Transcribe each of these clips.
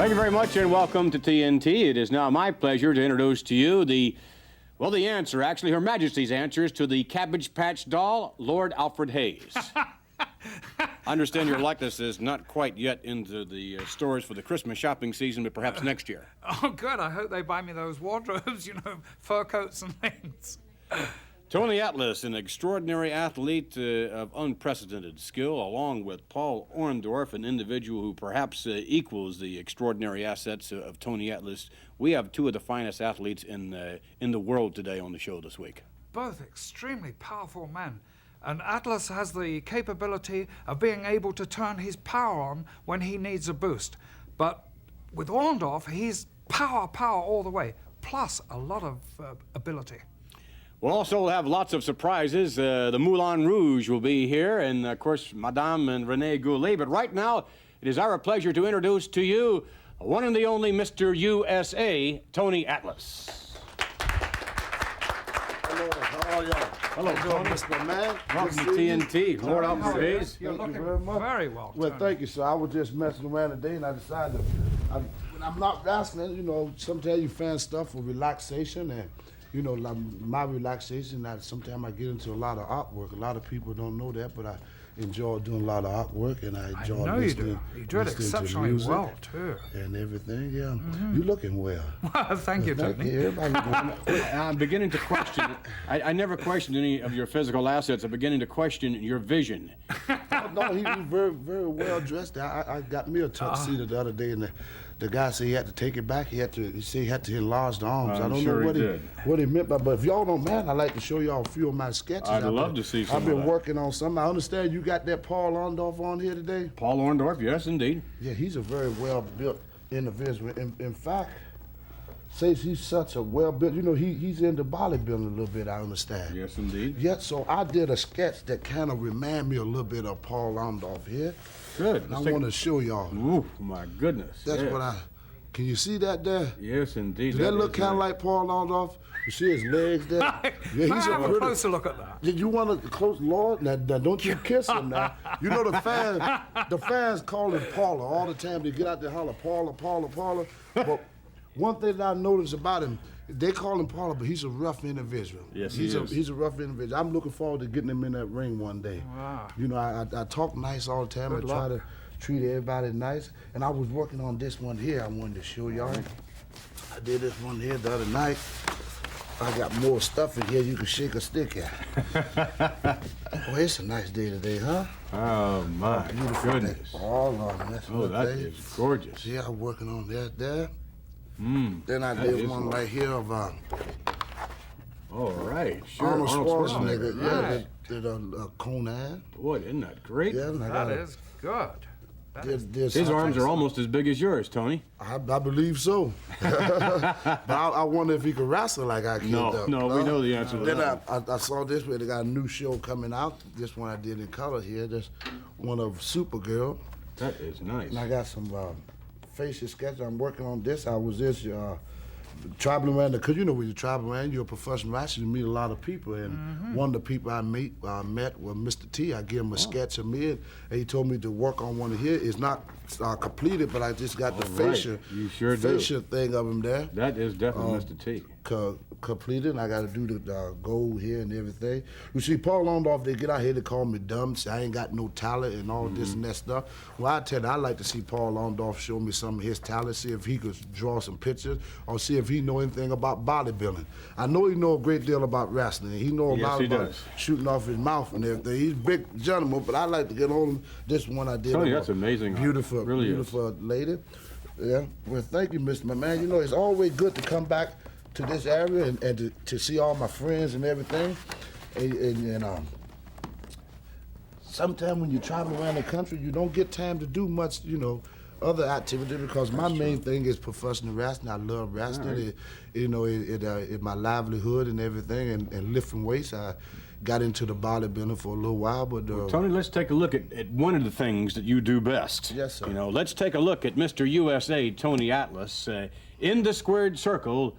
Thank you very much and welcome to TNT. It is now my pleasure to introduce to you the answer, actually, Her Majesty's answers to the Cabbage Patch doll, Lord Alfred Hayes. I understand your likeness is not quite yet into the stores for the Christmas shopping season, but perhaps next year. Oh, good. I hope they buy me those wardrobes, you know, fur coats and things. Tony Atlas, an extraordinary athlete of unprecedented skill, along with Paul Orndorff, an individual who perhaps equals the extraordinary assets of Tony Atlas. We have two of the finest athletes in the world today on the show this week. Both extremely powerful men. And Atlas has the capability of being able to turn his power on when he needs a boost. But with Orndorff, he's power all the way, plus a lot of ability. We'll also have lots of surprises. The Moulin Rouge will be here, and of course, Madame and Renee Goulet. But right now, it is our pleasure to introduce to you one and the only Mr. USA, Tony Atlas. Hello, how are y'all? Hello, Tony. Mr. Man. Welcome to TNT. Lord Alfred Hayes. You're Thank you looking very much. very well, Well, Tony. thank you, sir. I was just messing around today, and I decided when I'm not wrestling, you know, sometimes you find stuff for relaxation, and you know, like my relaxation. Sometimes I get into a lot of artwork. A lot of people don't know that, but I enjoy doing a lot of artwork, and I enjoy know you listening. do. You do it listening to exceptionally music well, too. and everything. Yeah, you're looking well. Well, thank you, Thank Tony. you. Everybody. I'm beginning to question. I never questioned any of your physical assets. I'm beginning to question your vision. No, he's very, very well dressed. I got me a tuxedo the other day, and the guy said he had to take it back. He said he had to enlarge the arms. I'm I don't sure know what he meant by. But if y'all don't mind, I'd like to show y'all a few of my sketches. I'd love to see some I've of been that. working on some. I understand you got that Paul Orndorff on here today. Paul Orndorff, yes, indeed. Yeah, he's a very well built individual. In fact, says he's such a well built. You know, he's into bodybuilding a little bit. I understand. Yes, indeed. Yeah, so I did a sketch that kind of remind me a little bit of Paul Orndorff here. Good. And I want to show y'all. Ooh, my goodness. That's yes. what can you see that there? Yes, indeed. Does that look kind of like Paul Orndorff? You see his legs there? Yeah, he's have a closer look at that. Did you want to close, Lord? Now, don't you kiss him now. You know the fans call him Paula all the time. They get out there and holler, Paula. But one thing that I noticed about him, they call him Paula, but he's a rough individual. Yes, he's he is. He's a rough individual. I'm looking forward to getting him in that ring one day. Wow. You know, I talk nice all the time. Good I try luck. to treat everybody nice. And I was working on this one here I wanted to show y'all. I did this one here the other night. I got more stuff in here you can shake a stick at. Oh, it's a nice day today, huh? Oh, my Beautiful goodness. day. All on this Oh, that is gorgeous. Yeah, I'm working on that there. Then I that did is one nice. right here of All right, sure. Arnold Schwarzenegger. Schwarzenegger. Yeah, Right. did Conan. Boy, isn't that great? Yeah, and I That got is good. That is His arms are almost as big as yours, Tony. I believe so. But I wonder if he could wrestle like I can. No, we know the answer to Then that. I saw this where they got a new show coming out. This one I did in color here. This one of Supergirl. That is nice. And I got some facial sketches. I'm working on this. I was traveling around, because you know when you travel around, you're a professional wrestler, you meet a lot of people. And one of the people I met was Mr. T. I gave him a sketch of me, and he told me to work on one of his. It's not completed, but I just got the right. facial, You sure do. facial thing of him there. That is definitely Mr. T. Completed, and I got to do the gold here and everything. You see, Paul Orndorff, they get out here to call me dumb, say I ain't got no talent and all this and that stuff. Well, I tell you, I like to see Paul Orndorff show me some of his talent, see if he could draw some pictures, or see if he know anything about bodybuilding. I know he know a great deal about wrestling. He know a Yes, lot he about does. shooting off his mouth and everything. He's a big gentleman, but I like to get on this one I did. Tony, of that's a amazing. Beautiful, It really is. beautiful lady. Yeah. Well, thank you, Mr. Man. You know, it's always good to come back to this area and to see all my friends and everything. And sometimes when you travel around the country, you don't get time to do much, you know, other activity, because my main thing is professional wrestling. I love wrestling. It's my livelihood and everything, and lifting weights. I got into the bodybuilding for a little while, but Tony, let's take a look at one of the things that you do best. Yes, sir. You know, let's take a look at Mr. USA, Tony Atlas, in the squared circle,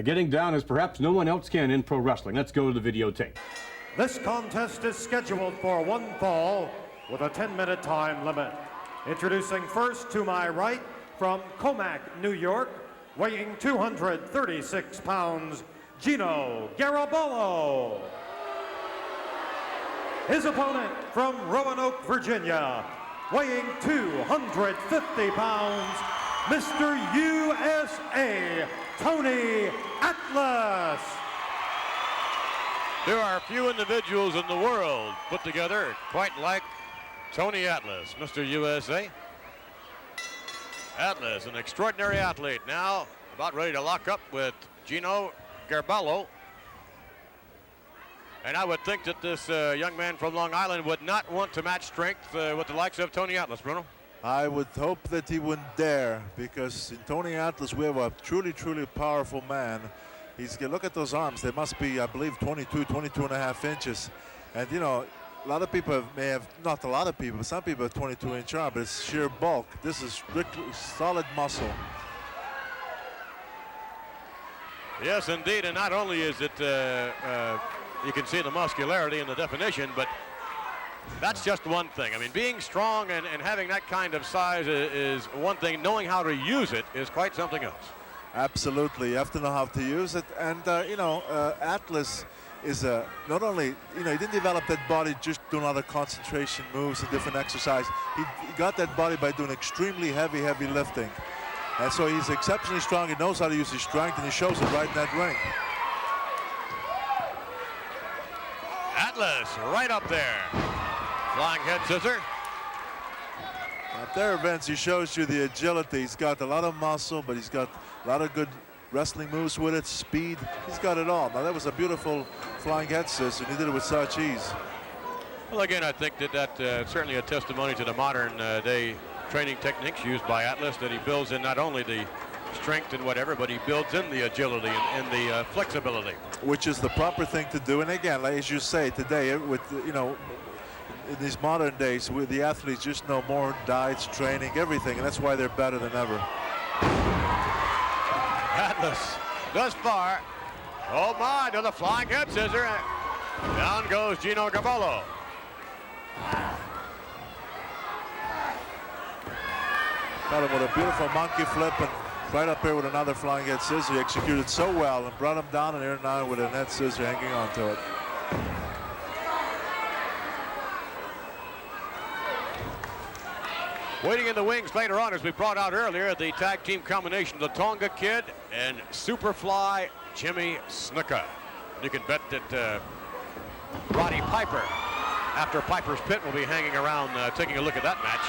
getting down as perhaps no one else can in pro wrestling. Let's go to the videotape. This contest is scheduled for one fall with a 10-minute time limit. Introducing first to my right, from Comac, New York, weighing 236 pounds, Gino Garaballo. His opponent from Roanoke, Virginia, weighing 250 pounds, Mr. USA, Tony Atlas. There are few individuals in the world put together quite like Tony Atlas, Mr. USA. Atlas, an extraordinary athlete, now about ready to lock up with Gino Garaballo. And I would think that this young man from Long Island would not want to match strength with the likes of Tony Atlas, Bruno. I would hope that he wouldn't dare, because in Tony Atlas we have a truly, truly powerful man. Look at those arms. They must be, I believe, 22 and a half inches. And, you know, a lot of people not a lot of people, but some people have 22-inch arm, but it's sheer bulk. This is strictly solid muscle. Yes, indeed, and not only is it, you can see the muscularity and the definition, but that's just one thing. I mean, being strong and having that kind of size is one thing. Knowing how to use it is quite something else. Absolutely, you have to know how to use it. And, you know, Atlas is not only, you know, he didn't develop that body just doing a lot of concentration moves and different exercise. He got that body by doing extremely heavy lifting. And so he's exceptionally strong. He knows how to use his strength, and he shows it right in that ring. Atlas right up there. Flying head scissor. At there, Vince, he shows you the agility. He's got a lot of muscle, but he's got a lot of good wrestling moves with it, speed. He's got it all. Now, that was a beautiful flying head scissor, and he did it with such ease. Well, again, I think that's certainly a testimony to the modern day training techniques used by Atlas, that he builds in not only the strength and whatever, but he builds in the agility and the flexibility. Which is the proper thing to do. And again, like as you say, today, with, you know, in these modern days, where the athletes just know more diets, training, everything, and that's why they're better than ever. Atlas thus far. Oh my, to the flying head scissor. Down goes Gino Garaballo. Got him with a beautiful monkey flip, and right up here with another flying head scissor. He executed so well and brought him down, and here now with a head scissor hanging onto it. Waiting in the wings later on, as we brought out earlier, the tag team combination of the Tonga Kid and Superfly Jimmy Snuka. You can bet that Roddy Piper, after Piper's Pit, will be hanging around taking a look at that match.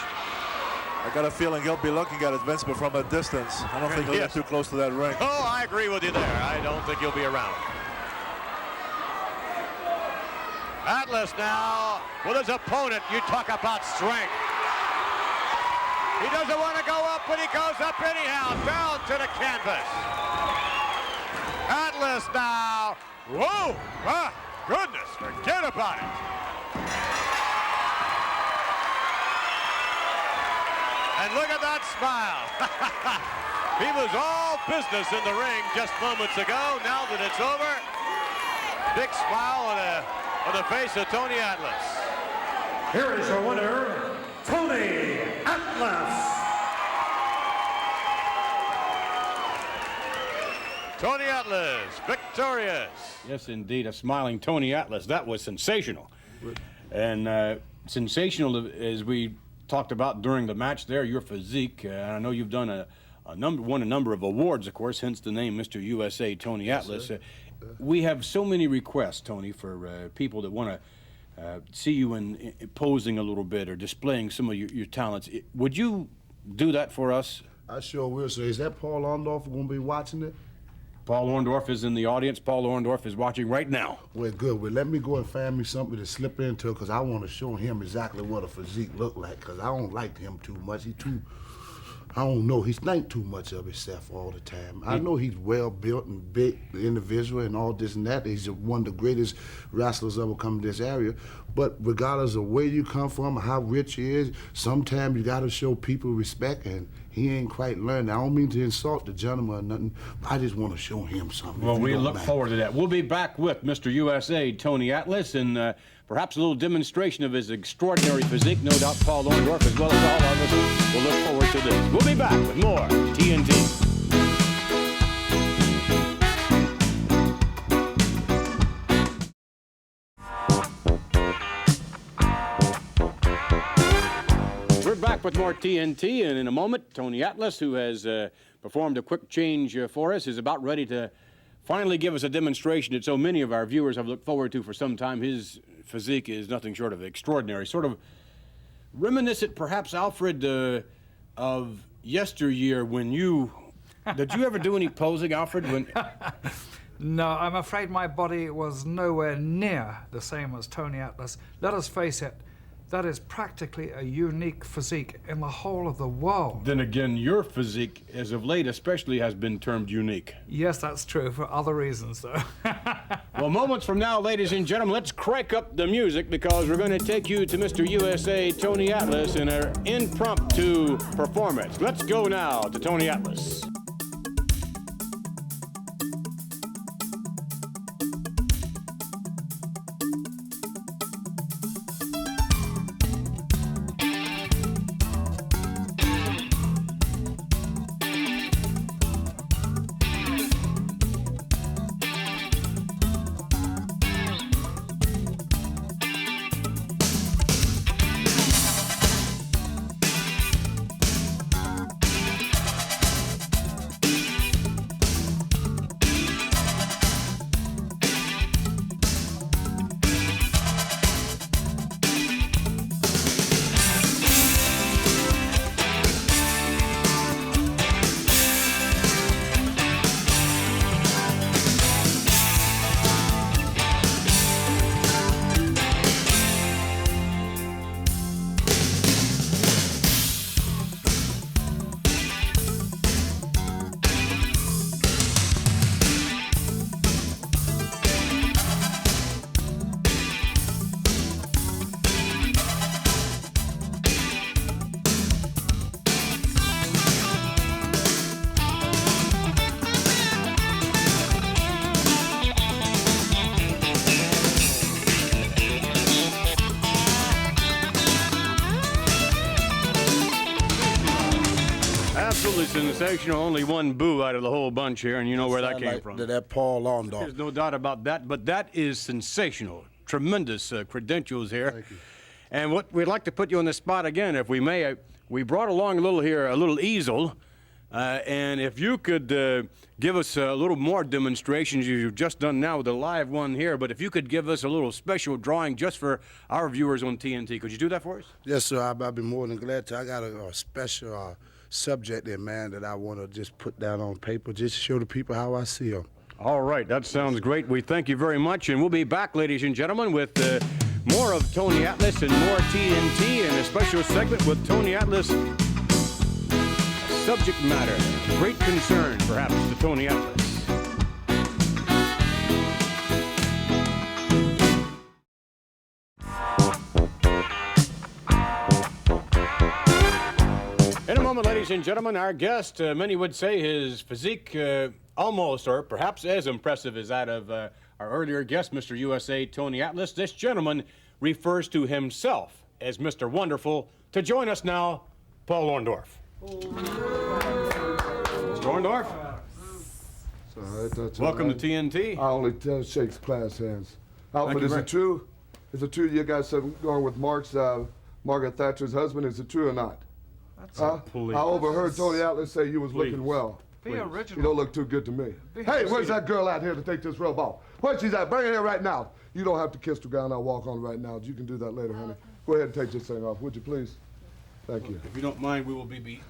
I got a feeling he'll be looking at it, Vince, but from a distance. I don't think he'll get too close to that ring. Oh, I agree with you there. I don't think he'll be around. Atlas now with his opponent. You talk about strength. He doesn't want to go up, but he goes up anyhow. Down to the canvas. Atlas now. Whoa! Ah, goodness, forget about it. And look at that smile. He was all business in the ring just moments ago. Now that it's over, big smile on the face of Tony Atlas. Here is your winner, Tony Atlas. Tony Atlas, victorious. Yes, indeed, a smiling Tony Atlas. That was sensational. And sensational, as we talked about during the match there, your physique. I know you've done won a number of awards, of course, hence the name Mr. USA Tony Atlas. We have so many requests, Tony, for people that want to see you in posing a little bit or displaying some of your talents. Would you do that for us? I sure will. So is that Paul Orndorff going to be watching it? Paul Orndorff is in the audience. Paul Orndorff is watching right now. Well, good. Well, let me go and find me something to slip into, because I want to show him exactly what a physique look like, because I don't like him too much. I don't know, he think too much of himself all the time. I know he's well built and big individual and all this and that. He's one of the greatest wrestlers ever come to this area. But regardless of where you come from or how rich he is, sometimes you gotta show people respect, and he ain't quite learned. I don't mean to insult the gentleman or nothing. I just want to show him something. Well, we look forward to that. We'll be back with Mr. USA Tony Atlas in perhaps a little demonstration of his extraordinary physique. No doubt Paul Orndorff, as well as all of us, will look forward to this. We'll be back with more TNT. We're back with more TNT, and in a moment, Tony Atlas, who has performed a quick change for us, is about ready to finally give us a demonstration that so many of our viewers have looked forward to for some time. His physique is nothing short of extraordinary, sort of reminiscent, perhaps, Alfred, of yesteryear when you... Did you ever do any posing, Alfred? When... No, I'm afraid my body was nowhere near the same as Tony Atlas. Let us face it, that is practically a unique physique in the whole of the world. Then again, your physique, as of late especially, has been termed unique. Yes, that's true, for other reasons, though. Well, moments from now, ladies and gentlemen, let's crank up the music because we're going to take you to Mr. USA Tony Atlas in an impromptu performance. Let's go now to Tony Atlas. Absolutely sensational. Only one boo out of the whole bunch here, and you know where that came from. That Paul Orndorff. There's no doubt about that, but that is sensational. Tremendous credentials here. Thank you. And what we'd like to put you on the spot again, if we may. We brought along a little easel, and if you could give us a little more demonstrations you've just done now with the live one here, but if you could give us a little special drawing just for our viewers on TNT, could you do that for us? Yes, sir. I'd be more than glad to. I got a special subject there, man, that I want to just put down on paper, just to show the people how I see them. All right, that sounds great. We thank you very much, and we'll be back, ladies and gentlemen, with more of Tony Atlas and more TNT, and a special segment with Tony Atlas. Subject matter, great concern, perhaps, to Tony Atlas. In a moment, ladies and gentlemen, our guest, many would say his physique almost or perhaps as impressive as that of our earlier guest, Mr. USA Tony Atlas. This gentleman refers to himself as Mr. Wonderful. To join us now, Paul Orndorff. Mr. Orndorff, welcome to TNT. I only shakes class hands. Alfred, is it true? Is it true you guys are going with Margaret Thatcher's husband? Is it true or not? Please. I overheard Tony Atlas say you was looking well. Be original. You don't look too good to me. Hey, where's that girl out here to take this rub off? Where's she's at? Bring her here right now. You don't have to kiss the ground. I'll walk on right now. You can do that later, honey. Go ahead and take this thing off, would you please? Thank you. If you don't mind, we will be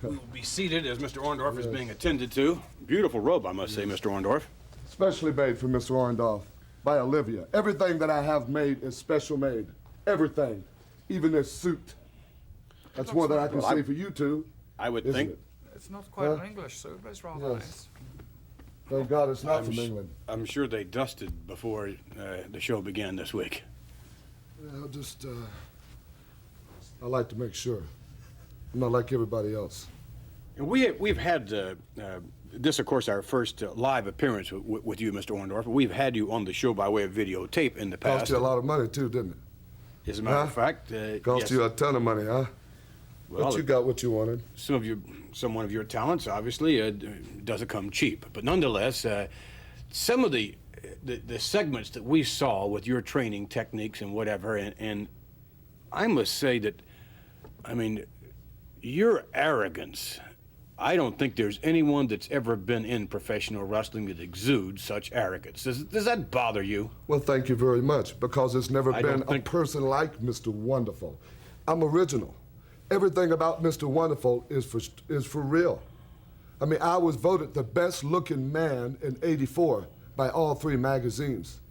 seated as Mr. Orndorff is being attended to. Beautiful robe, I must say, Mr. Orndorff. Specially made for Mr. Orndorff by Olivia. Everything that I have made is special made. Everything. Even this suit. That's one that I can say for you two. I would think. It? It's not quite an English suit, but it's rather nice. Thank God it's not from England. I'm sure they dusted before the show began this week. Well, I like to make sure. I'm not like everybody else. We've had this, of course, our first live appearance with you, Mr. Orndorff. We've had you on the show by way of videotape in the past. Cost you a lot of money too, didn't it? As a matter of fact, Cost yes. you a ton of money, huh? Well, But you got what you wanted. Someone of your talents, obviously, doesn't come cheap. But nonetheless, some of the segments that we saw with your training techniques and whatever, and I must say that, I mean, your arrogance, I don't think there's anyone that's ever been in professional wrestling that exudes such arrogance. Does that bother you? Well, thank you very much, because it's never I been don't think- a person like Mr. Wonderful. I'm original. Everything about Mr. Wonderful is for real. I mean, I was voted the best looking man in '84 by all 3 magazines.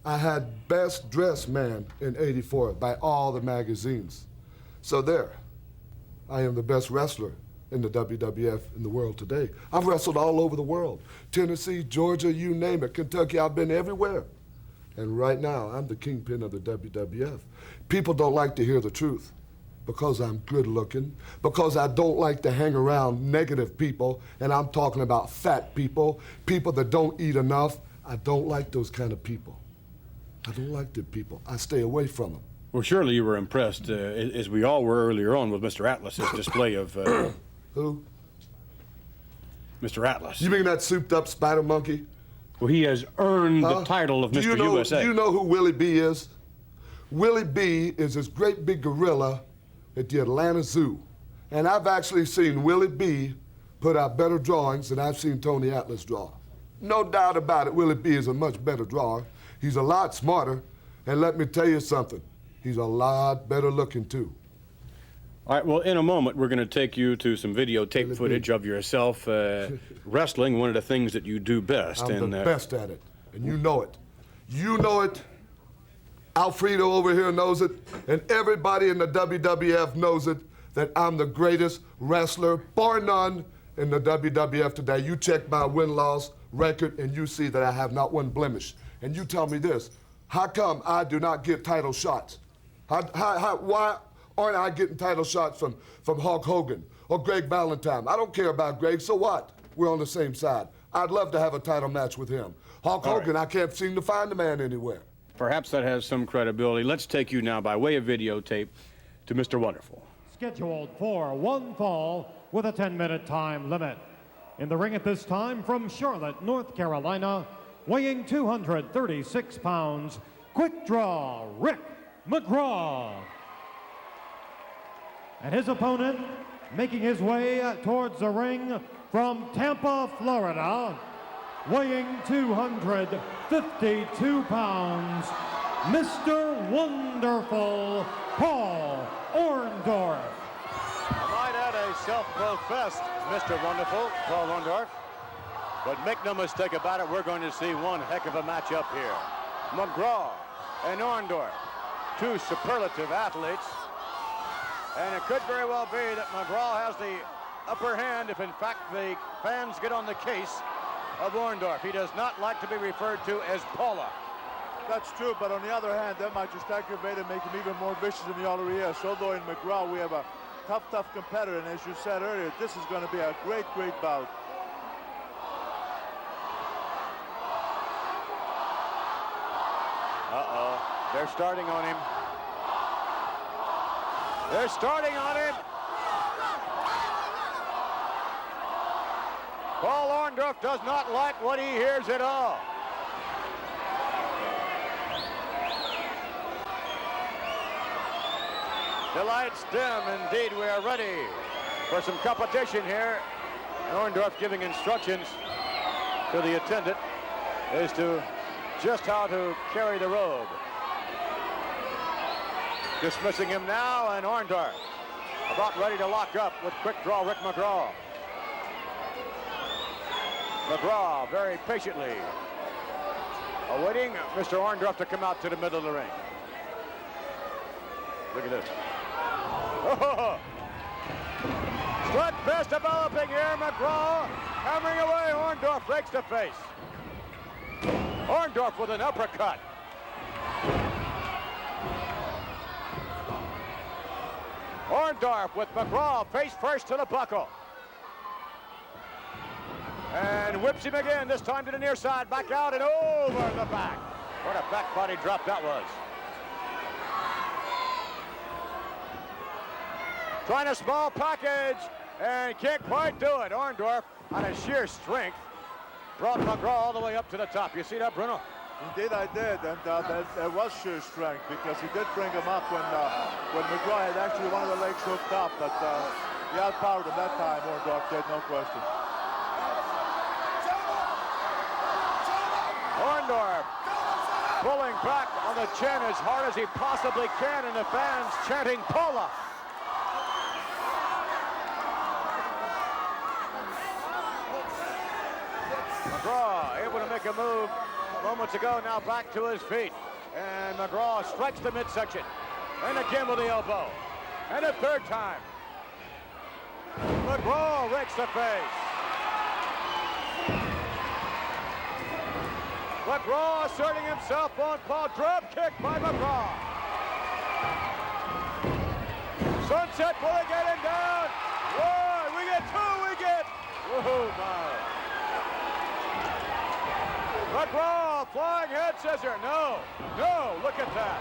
I had best dressed man in '84 by all the magazines. So there, I am the best wrestler in the WWF in the world today. I've wrestled all over the world. Tennessee, Georgia, you name it. Kentucky, I've been everywhere. And right now, I'm the kingpin of the WWF. People don't like to hear the truth because I'm good looking, because I don't like to hang around negative people, and I'm talking about fat people, people that don't eat enough. I don't like those kind of people. I don't like them people. I stay away from them. Well, surely you were impressed, as we all were earlier on, with Mr. Atlas's display of... Who? Mr. Atlas. You mean that souped-up spider monkey? Well, he has earned the title of Mr. USA. Do you know who Willie B is? Willie B is this great big gorilla at the Atlanta Zoo. And I've actually seen Willie B put out better drawings than I've seen Tony Atlas draw. No doubt about it, Willie B is a much better drawer. He's a lot smarter. And let me tell you something, he's a lot better looking too. All right, well, in a moment, we're going to take you to some videotape footage of yourself wrestling, one of the things that you do best. I'm the best at it, and you know it. You know it. Alfredo over here knows it, and everybody in the WWF knows it, that I'm the greatest wrestler, bar none, in the WWF today. You check my win-loss record, and you see that I have not one blemish. And you tell me this, how come I do not get title shots? Why aren't I getting title shots from Hulk Hogan or Greg Valentine? I don't care about Greg, so what? We're on the same side. I'd love to have a title match with him. Hulk Hogan, I can't seem to find the man anywhere. Perhaps that has some credibility. Let's take you now, by way of videotape, to Mr. Wonderful. Scheduled for 1 fall with a 10-minute time limit. In the ring at this time from Charlotte, North Carolina, weighing 236 pounds, quick draw, Rick McGraw. And his opponent, making his way towards the ring from Tampa, Florida, weighing 252 pounds, Mr. Wonderful, Paul Orndorff. I might add a self-professed Mr. Wonderful, Paul Orndorff. But make no mistake about it, we're going to see one heck of a matchup here. McGraw and Orndorff, 2 superlative athletes. And it could very well be that McGraw has the upper hand if, in fact, the fans get on the case of Orndorff. He does not like to be referred to as Paula. That's true, but on the other hand, that might just aggravate and make him even more vicious than he already is. Although in McGraw, we have a tough competitor, and as you said earlier, this is going to be a great bout. Uh-oh, they're starting on him. They're starting on him. Paul Orndorff does not like what he hears at all. The lights dim. Indeed, we are ready for some competition here. And Orndorff giving instructions to the attendant as to just how to carry the robe. Dismissing him now, and Orndorff about ready to lock up with quick draw Rick McGraw. McGraw very patiently awaiting Mr. Orndorff to come out to the middle of the ring. Look at this. Oh. Strut fist developing here. McGraw hammering away. Orndorff breaks the face. Orndorff with an uppercut. Orndorff with McGraw face first to the buckle. And whips him again, this time to the near side, back out and over the back. What a back body drop that was. trying a small package and can't quite do it. Orndorff, on his sheer strength, brought McGraw all the way up to the top. You see that, Bruno? Indeed, I did, and that was sheer strength because he did bring him up when McGraw had actually one of the legs hooked up, but he outpowered him that time, Orndorff did, no question. Orndorff pulling back on the chin as hard as he possibly can, and the fans chanting Paula. McGraw able to make a move moments ago, now back to his feet. And McGraw strikes the midsection. And again with the elbow. And a third time. McGraw rakes the face. McGraw asserting himself on Paul. Drop kick by McGraw. Sunset, will he get him down? One, we get two, we get. Whoa, my. McGraw, flying head scissor. No, look at that.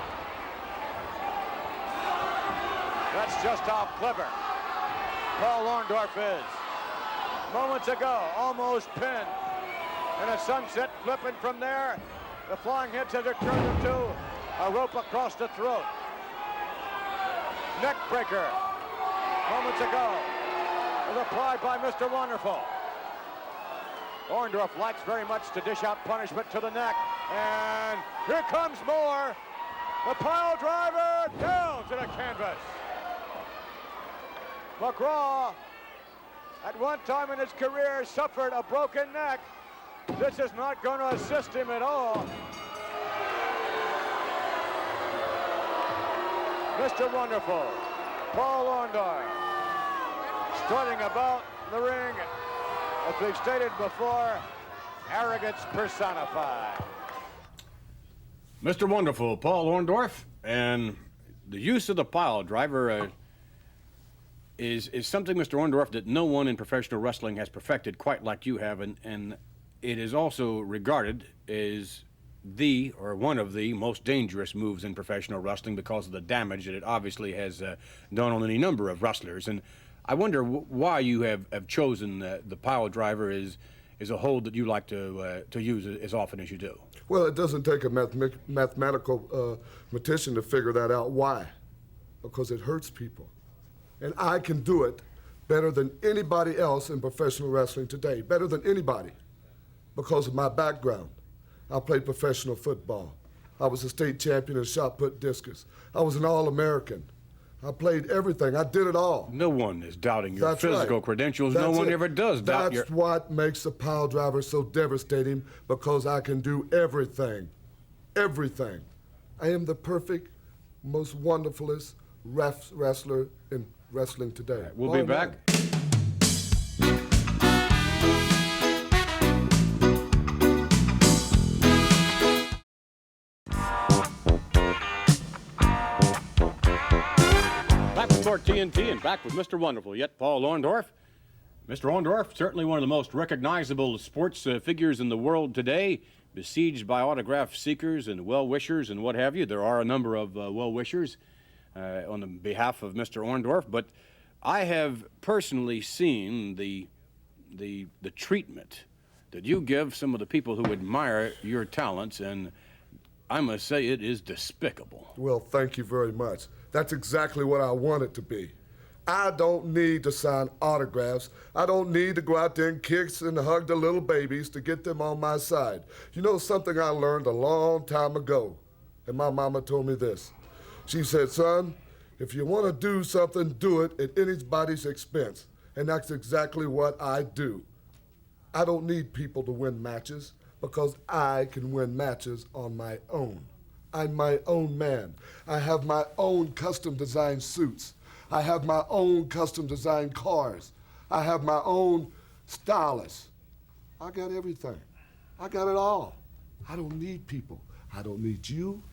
That's just how clever Paul Orndorff is. Moments ago, almost pinned. And a sunset flipping from there. The flying head scissor turned him to a rope across the throat. Neck breaker. Moments ago was applied by Mr. Wonderful. Orndorff likes very much to dish out punishment to the neck. And here comes more. The pile driver down to the canvas. McGraw, at one time in his career, suffered a broken neck. This is not going to assist him at all. Mr. Wonderful, Paul Orndorff, strutting about the ring. As we've stated before, arrogance personified. Mr. Wonderful, Paul Orndorff, and the use of the pile driver is something, Mr. Orndorff, that no one in professional wrestling has perfected quite like you have, and it is also regarded as the, or one of the, most dangerous moves in professional wrestling because of the damage that it obviously has done on any number of wrestlers. And I wonder why you have chosen the pile driver as a hold that you like to use as often as you do. Well, it doesn't take a mathematical mathematician to figure that out. Why? Because it hurts people. And I can do it better than anybody else in professional wrestling today, better than anybody, because of my background. I played professional football. I was a state champion in shot put discus. I was an All-American. I played everything. I did it all. No one is doubting your physical credentials. That's no one it. ever does doubt your... That's what makes a pile driver so devastating, because I can do everything. Everything. I am the perfect, most wonderfulest wrestler in wrestling today. Right, we'll be back. TNT and back with Mr. Wonderful, yet Paul Orndorff. Mr. Orndorff, certainly one of the most recognizable sports figures in the world today, besieged by autograph seekers and well-wishers and what have you. There are a number of well-wishers on the behalf of Mr. Orndorff, but I have personally seen the treatment that you give some of the people who admire your talents, and I must say it is despicable. Well, thank you very much. That's exactly what I want it to be. I don't need to sign autographs. I don't need to go out there and kiss and hug the little babies to get them on my side. You know something I learned a long time ago, and my mama told me this. She said, son, if you want to do something, do it at anybody's expense. And that's exactly what I do. I don't need people to win matches, because I can win matches on my own. I'm my own man. I have my own custom-designed suits. I have my own custom-designed cars. I have my own stylist. I got everything. I got it all. I don't need people. I don't need you.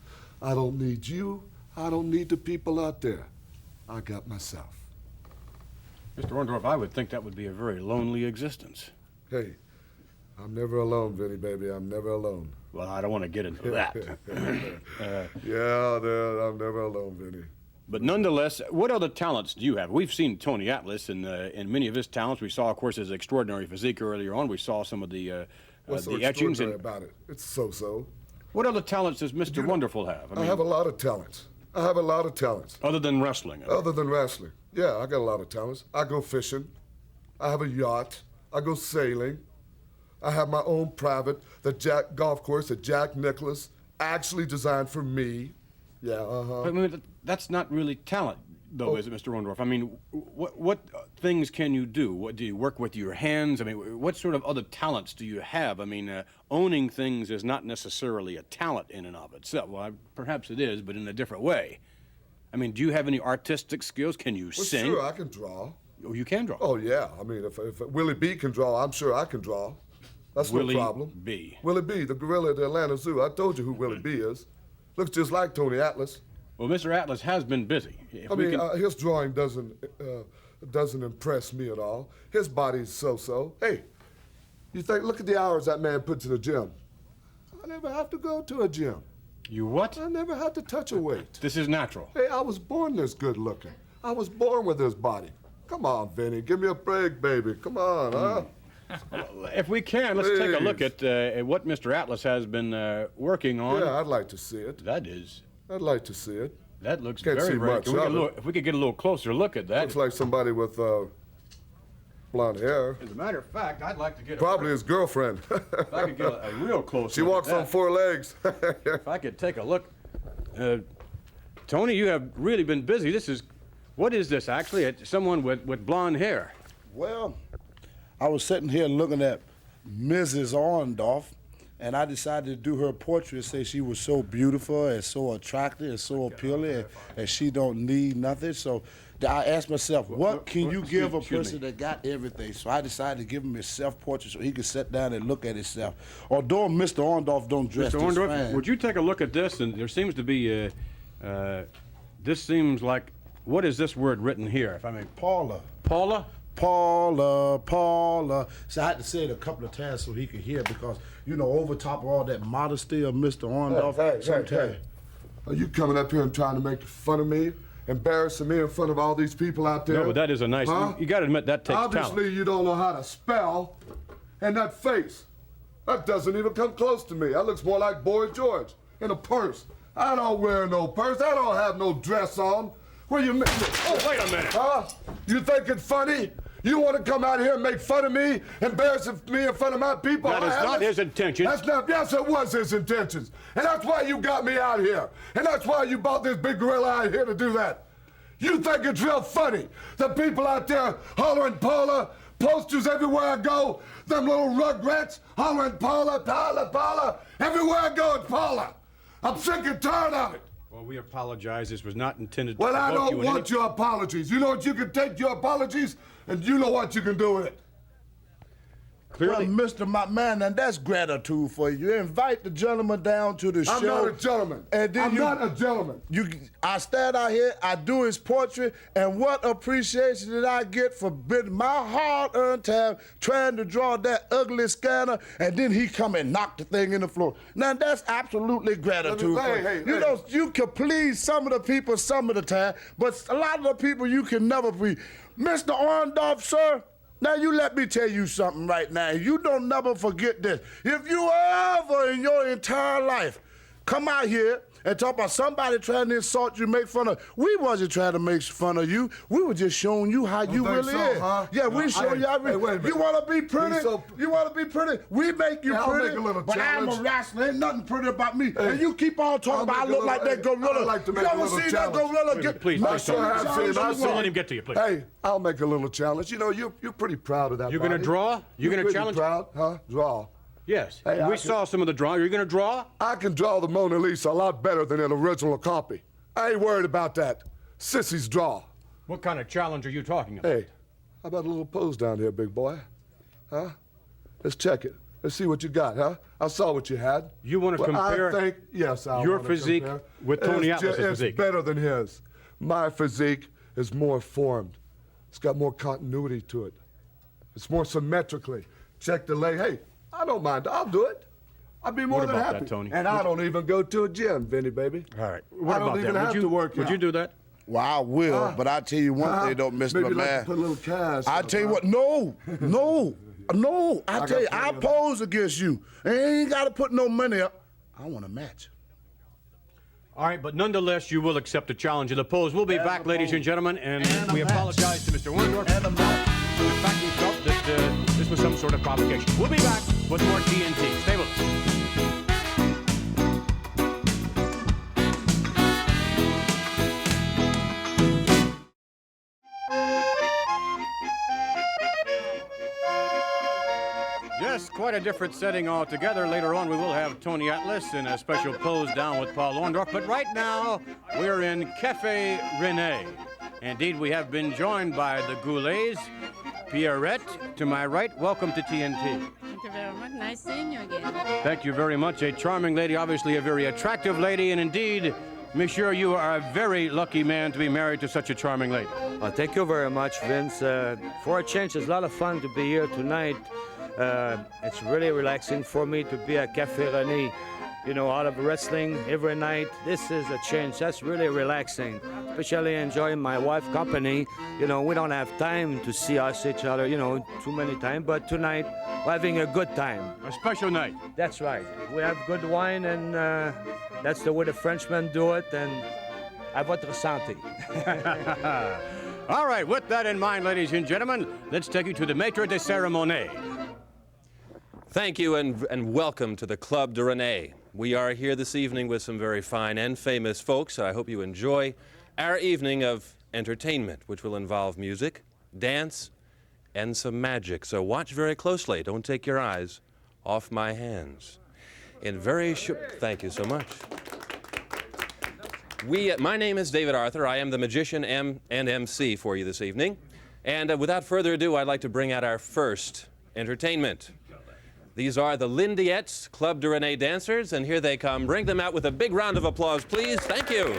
I don't need you. I don't need the people out there. I got myself. Mr. Orndorff, I would think that would be a very lonely existence. Hey, I'm never alone, Vinny, baby. I'm never alone. Well, I don't want to get into that. Yeah, I'm never alone, Vinny. But nonetheless, what other talents do you have? We've seen Tony Atlas in many of his talents. We saw, of course, his extraordinary physique earlier on. We saw some of the What's so etchings. extraordinary about it? It's so-so. What other talents does Mr. Wonderful have? I have a lot of talents. I have a lot of talents. Other than wrestling? Other than wrestling. Yeah, I got a lot of talents. I go fishing. I have a yacht. I go sailing. I have my own private, golf course that Jack Nicklaus actually designed for me. Yeah, But I mean, that's not really talent, though, is it, Mr. Orndorff? I mean, what things can you do? What do you work with your hands? I mean, what sort of other talents do you have? I mean, owning things is not necessarily a talent in and of itself. Well, perhaps it is, but in a different way. I mean, do you have any artistic skills? Can you sing? Sure, I can draw. Oh, you can draw? Oh, yeah. I mean, if Willie B can draw, I'm sure I can draw. That's no problem. Willie B. Willie B, the gorilla at the Atlanta Zoo. I told you who Willie B is. Looks just like Tony Atlas. Well, Mr. Atlas has been busy. His drawing doesn't impress me at all. His body's so-so. Hey, look at the hours that man puts in the gym. I never have to go to a gym. You what? I never have to touch a weight. This is natural. Hey, I was born this good looking. I was born with this body. Come on, Vinny, give me a break, baby. Come on, huh? If we can, let's take a look at what Mr. Atlas has been working on. Yeah, I'd like to see it. I'd like to see it. That looks Can't very, see very much good. of it. If we could get a little closer look at that. Looks like somebody with blonde hair. As a matter of fact, I'd like to get probably his girlfriend. If I could get a real close She look walks at that. on 4 legs. If I could take a look. Tony, you have really been busy. What is this, actually? Someone with blonde hair. Well, I was sitting here looking at Mrs. Orndorff, and I decided to do her portrait, say she was so beautiful and so attractive and so appealing, and she don't need nothing. So I asked myself, what can you give a person that got everything? So I decided to give him his self-portrait so he could sit down and look at himself. Although Mr. Orndorff don't dress Mr. this Orndorff, fine. would you take a look at this? And there seems to be, this seems like, what is this word written here? If I may. Paula. Paula? Paula. So I had to say it a couple of times so he could hear because, over top of all that modesty of Mr. Orndorff, Hey. Are you coming up here and trying to make fun of me? Embarrassing me in front of all these people out there? No, but that is a nice, you got to admit that takes Obviously, talent. you don't know how to spell. And that face, that doesn't even come close to me. That looks more like Boy George in a purse. I don't wear no purse. I don't have no dress on. Where you make it? Oh, wait a minute. Huh? You think it's funny? You want to come out here and make fun of me, embarrassing me in front of my people? That is not his intention. That's not, yes, it was his intentions. And that's why you got me out here. And that's why you bought this big gorilla out here to do that. You think it's real funny? The people out there hollering Paula, posters everywhere I go, them little rugrats hollering Paula, Paula. Everywhere I go, it's Paula. I'm sick and tired of it. Well, we apologize. This was not intended to Well, I provoke don't you in want your apologies. You know what? You can take your apologies, and you know what you can do with it. Clearly. Well, Mr. McMahon, and that's gratitude for you. You invite the gentleman down to the show. I'm not a gentleman. And then I'm not a gentleman. I stand out here, I do his portrait, and what appreciation did I get for my hard-earned time trying to draw that ugly scanner, and then he come and knock the thing in the floor. Now, that's absolutely gratitude. You can please some of the people some of the time, but a lot of the people you can never please. Mr. Orndorff, sir, now, you let me tell you something right now. You don't never forget this. If you ever in your entire life come out here and talk about somebody trying to insult you, make fun of, we wasn't trying to make fun of you. We were just showing you how you really is. Huh? Yeah, we show you how you want to be pretty? You want to be pretty? We make you pretty. I'll make a little but challenge. I'm a wrestler. Ain't nothing pretty about me. And you keep on talking about I look like that gorilla. I'd like to make you a ever little see challenge. that gorilla get... Please, don't let him get to you, please. Hey, I'll make a little challenge. You know, you're pretty proud of that. You're going to draw? You're going to challenge? Proud, huh? Draw. Yes. Hey, we saw some of the drawing. Are you going to draw? I can draw the Mona Lisa a lot better than an original copy. I ain't worried about that. Sissy's draw. What kind of challenge are you talking about? Hey, how about a little pose down here, big boy? Huh? Let's check it. Let's see what you got, huh? I saw what you had. You want to compare I think, yes, I your wanna physique compare. with Tony Atlas's physique? It's better than his. My physique is more formed. It's got more continuity to it. It's more symmetrically. Check the leg. Hey, I don't mind. I'll do it. I'd be more What than about happy. that, Tony? And I don't even go to a gym, Vinny, baby. All right. What I about don't even that? have to work Would out. you do that? Well, I will, but I tell you one thing, don't Mr. Maybe Man. like to put a little cash. I tell you what, no. I tell you, I pose against you. Ain't got to put no money up. I want a match. All right, but nonetheless, you will accept the challenge of the pose. We'll be back, ladies and gentlemen, and we apologize to Mr. Orndorff for the fact he felt that this was some sort of provocation. We'll be back with more TNT. Stay with us. Yes, quite a different setting altogether. Later on, we will have Tony Atlas in a special pose down with Paul Orndorff. But right now, we're in Cafe Renee. Indeed, we have been joined by the Goulets. Pierrette, to my right, welcome to TNT. Thank you very much. Nice seeing you again. Thank you very much. A charming lady, obviously a very attractive lady, and indeed, monsieur, you are a very lucky man to be married to such a charming lady. Well, thank you very much, Vince. For a change, it's a lot of fun to be here tonight. It's really relaxing for me to be at Cafe Renee. You know, out of wrestling every night. This is a change. That's really relaxing. Especially enjoying my wife's company. You know, we don't have time to see us each other, you know, too many times. But tonight, we're having a good time. A special night. That's right. We have good wine, and that's the way the Frenchmen do it. And à votre santé. All right, with that in mind, ladies and gentlemen, let's take you to the maître de cérémonie. Thank you and welcome to the Club de Renee. We are here this evening with some very fine and famous folks. I hope you enjoy our evening of entertainment, which will involve music, dance, and some magic. So watch very closely. Don't take your eyes off my hands. Thank you so much. My name is David Arthur. I am the magician and MC for you this evening. And without further ado, I'd like to bring out our first entertainment. These are the Lindiettes, Club de Renee dancers, and here they come. Bring them out with a big round of applause, please. Thank you.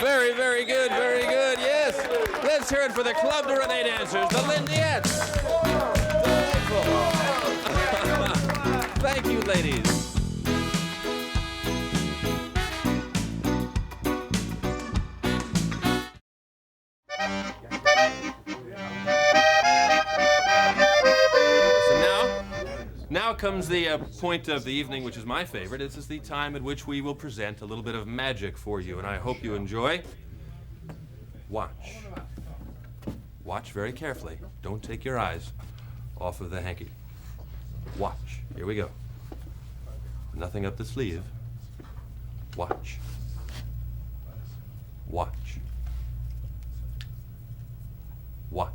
Very, very good, very good, yes. Let's hear it for the Club de Renee dancers, the Lindiettes. Delightful. Thank you, ladies. Now comes the point of the evening, which is my favorite. This is the time at which we will present a little bit of magic for you, and I hope you enjoy. Watch. Watch very carefully. Don't take your eyes off of the hanky. Watch. Here we go. Nothing up the sleeve. Watch. Watch. Watch.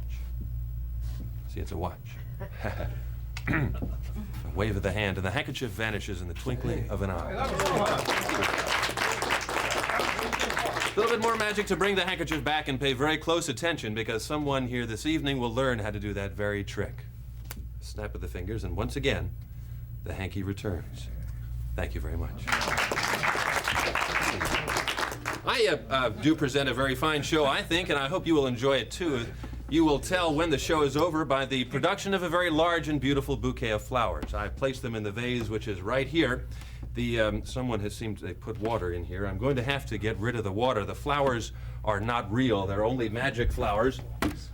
See, it's a watch. A wave of the hand, and the handkerchief vanishes in the twinkling of an eye. A little bit more magic to bring the handkerchief back, and pay very close attention, because someone here this evening will learn how to do that very trick. Snap of the fingers, and once again, the hanky returns. Thank you very much. I do present a very fine show, I think, and I hope you will enjoy it too. You will tell when the show is over by the production of a very large and beautiful bouquet of flowers. I placed them in the vase, which is right here. Someone has seemed to put water in here. I'm going to have to get rid of the water. The flowers are not real. They're only magic flowers.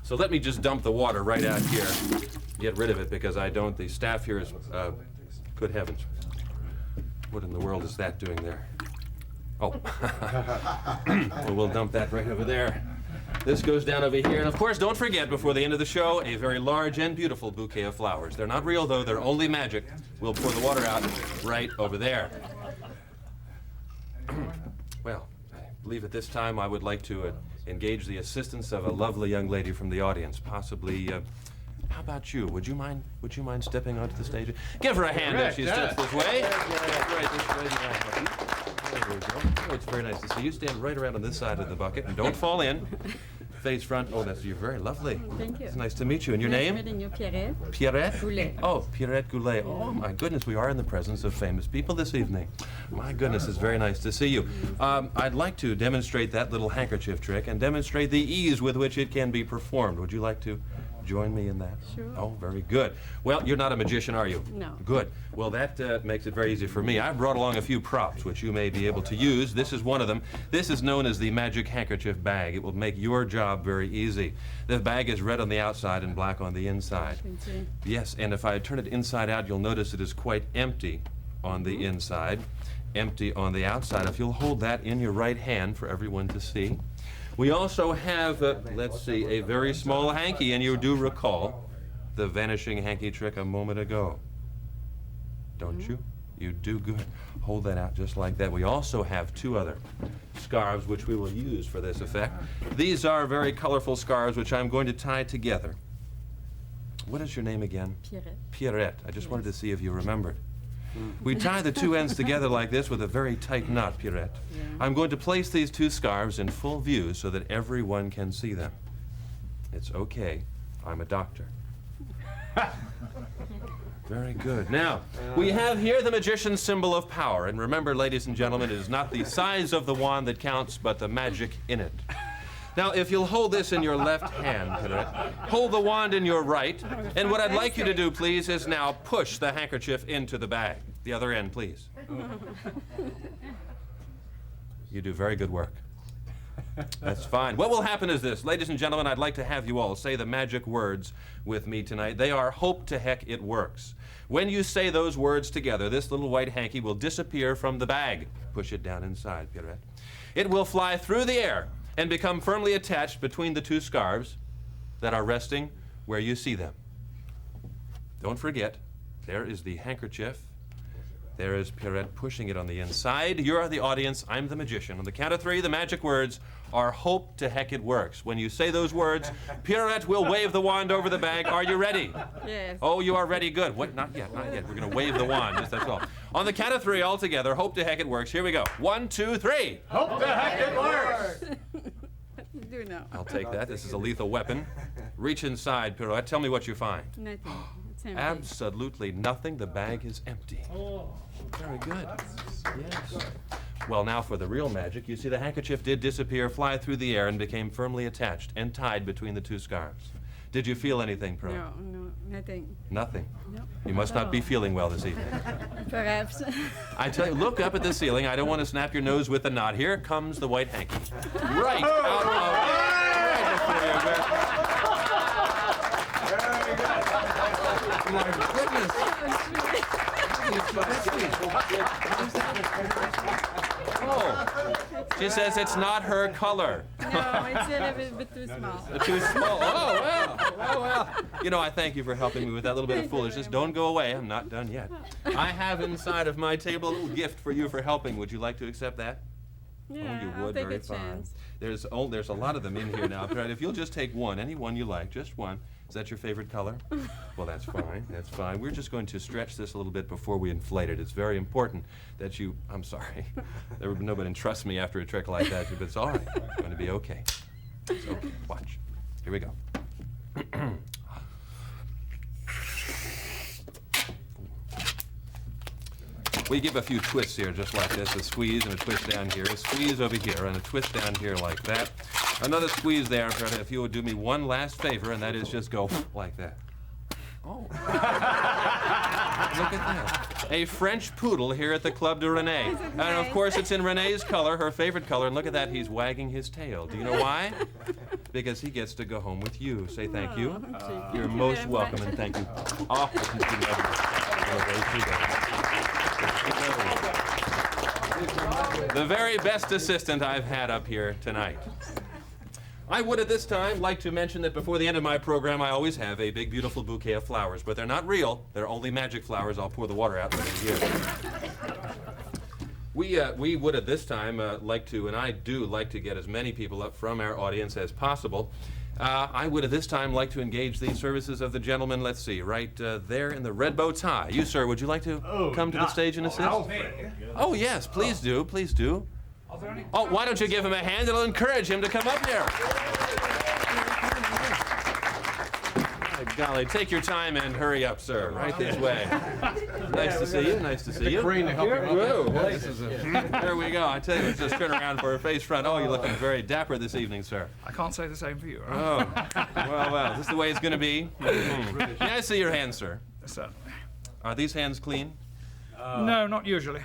So let me just dump the water right out here. Get rid of it because I don't. The staff here is, good heavens. What in the world is that doing there? Oh. Well, we'll dump that right over there. This goes down over here. And of course, don't forget, before the end of the show, a very large and beautiful bouquet of flowers. They're not real, though. They're only magic. We'll pour the water out right over there. Well, I believe at this time I would like to engage the assistance of a lovely young lady from the audience, possibly. How about you? Would you mind stepping onto the stage? Give her a hand as she steps this way. Right this way. There we go. Oh, it's very nice to see you. Stand right around on this side of the bucket and don't fall in. Face front. Oh, you're very lovely. Thank you. It's nice to meet you. And your name? Meeting you, Pierrette. Pierrette? Goulet. Oh, Pierrette Goulet. Oh, my goodness, we are in the presence of famous people this evening. My goodness, it's very nice to see you. I'd like to demonstrate that little handkerchief trick and demonstrate the ease with which it can be performed. Would you like to join me in that? Sure. Oh, very good. Well, you're not a magician, are you? No. Good. Well, that makes it very easy for me. I've brought along a few props which you may be able to use. This is one of them. This is known as the magic handkerchief bag. It will make your job very easy. The bag is red on the outside and black on the inside. Yes, and if I turn it inside out, you'll notice it is quite empty on the inside, empty on the outside. If you'll hold that in your right hand for everyone to see. We also have, let's see, a very small hanky, and you do recall the vanishing hanky trick a moment ago. Don't you? You do good. Hold that out just like that. We also have two other scarves which we will use for this effect. These are very colorful scarves which I'm going to tie together. What is your name again? Pierrette. Pierrette. I just wanted to see if you remembered. We tie the two ends together like this with a very tight knot, Pierrette. Yeah. I'm going to place these two scarves in full view so that everyone can see them. It's okay. I'm a doctor. Very good. Now, we have here the magician's symbol of power. And remember, ladies and gentlemen, it is not the size of the wand that counts, but the magic in it. Now, if you'll hold this in your left hand, Pierrette, hold the wand in your right, and what I'd like you to do, please, is now push the handkerchief into the bag. The other end, please. You do very good work. That's fine. What will happen is this. Ladies and gentlemen, I'd like to have you all say the magic words with me tonight. They are, hope to heck it works. When you say those words together, this little white hanky will disappear from the bag. Push it down inside, Pierrette. It will fly through the air and become firmly attached between the two scarves that are resting where you see them. Don't forget, there is the handkerchief. There is Pierrette pushing it on the inside. You're the audience, I'm the magician. On the count of three, the magic words are hope to heck it works. When you say those words, Pierrette will wave the wand over the bag. Are you ready? Yes. Oh, you are ready, good. What, not yet, not yet. We're gonna wave the wand, just that's all. On the count of three all together, hope to heck it works. Here we go. 1, 2, 3. Hope to heck it works! You do know. I'll take that. This is a lethal weapon. Reach inside, Pierrette. Tell me what you find. Nothing. It's empty. Absolutely nothing. The bag is empty. Very good. Yes. Well, now for the real magic. You see the handkerchief did disappear, fly through the air, and became firmly attached and tied between the two scarves. Did you feel anything, Pro? No, nothing. Nothing. No. You must not be feeling well this evening. Perhaps. I tell you, look up at the ceiling. I don't want to snap your nose with a knot. Here comes the white hanky. Right out of right before you. My goodness. Oh, she says it's not her color. No, it's a little bit too small. Too small. Oh, well. Oh, well. You know, I thank you for helping me with that little bit of foolishness. Don't go away. I'm not done yet. I have inside of my table a little gift for you for helping. Would you like to accept that? Yeah, Oh, you I'll would. take Very a fine. chance. There's a lot of them in here now. If you'll just take one, any one you like, just one. Is that your favorite color? Well, that's fine. That's fine. We're just going to stretch this a little bit before we inflate it. It's very important that you. I'm sorry. Nobody trusts me after a trick like that, but it's all right. It's going to be okay. It's okay. Watch. Here we go. We give a few twists here, just like this. A squeeze and a twist down here. A squeeze over here and a twist down here like that. Another squeeze there. If you would do me one last favor, and that is just go like that. Oh. Look at that. A French poodle here at the Club de Renee. And of course, it's in Renee's color, her favorite color. And look at that, he's wagging his tail. Do you know why? Because he gets to go home with you. Say thank you. You're most welcome, and thank you. Oh, the very best assistant I've had up here tonight. I would at this time like to mention that before the end of my program, I always have a big, beautiful bouquet of flowers, but they're not real. They're only magic flowers. I'll pour the water out right in here. We would at this time like to, and I do like to get as many people up from our audience as possible. I would at this time like to engage the services of the gentleman, let's see, right there in the red bow tie. You, sir, would you like to come to the stage and assist? Oh, yes, please do, please do. Oh, why don't you give him a hand? It'll encourage him to come up here. Golly, take your time and hurry up, sir. Right this way. Nice to see you. Nice to see you. There we go. I tell you, just turn around for a face front. Oh, you're looking very dapper this evening, sir. I can't say the same for you. Oh, well. Is this the way it's going to be? May I see your hands, sir? Certainly. Are these hands clean? No, not usually.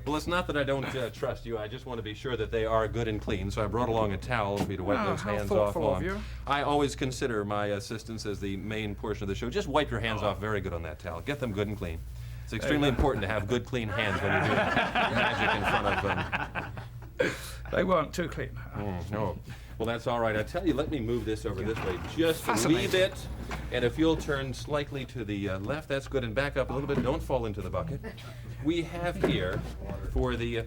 Well, it's not that I don't trust you. I just want to be sure that they are good and clean, so I brought along a towel for you to wipe those hands off on. I always consider my assistants as the main portion of the show. Just wipe your hands off very good on that towel. Get them good and clean. It's extremely important to have good, clean hands when you're doing magic in front of them. They weren't too clean. No. Well, that's all right. I tell you, let me move this over this way just a wee bit. And if you'll turn slightly to the left, that's good. And back up a little bit. Don't fall into the bucket. We have here, for the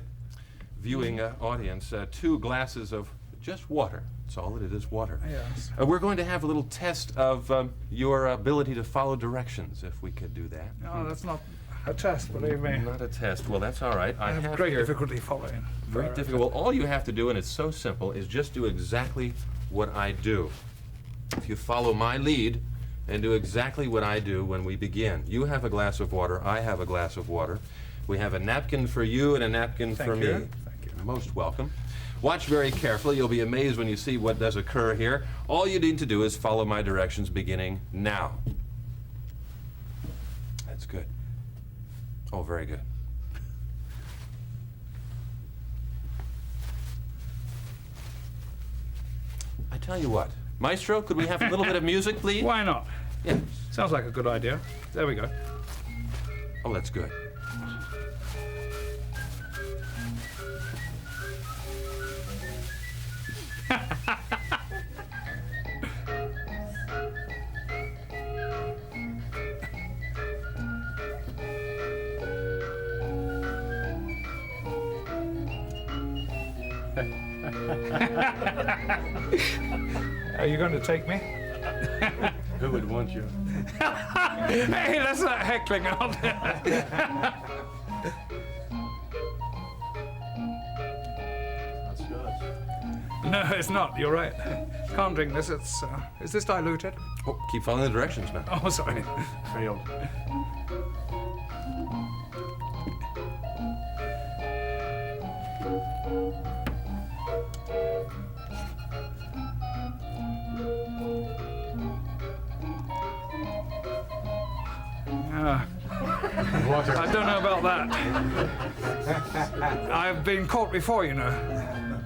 viewing audience, 2 glasses of just water. That's all it is, water. Yes. We're going to have a little test of your ability to follow directions, if we could do that. No, that's not a test, believe me. Not a test. Well, that's all right. I have great difficulty following. Very difficult. Well, all you have to do, and it's so simple, is just do exactly what I do. If you follow my lead and do exactly what I do when we begin. You have a glass of water. I have a glass of water. We have a napkin for you and a napkin for me. Thank you. Most welcome. Watch very carefully. You'll be amazed when you see what does occur here. All you need to do is follow my directions beginning now. That's good. Oh, very good. I tell you what, Maestro, could we have a little bit of music, please? Why not? Yeah. Sounds like a good idea. There we go. Oh, that's good. Are you going to take me? Who would want you? Hey, that's not heckling out there. No, it's not. You're right. Can't drink this. It's. Is this diluted? Oh, keep following the directions, man. Oh, sorry. Failed. I don't know about that. I've been caught before, you know.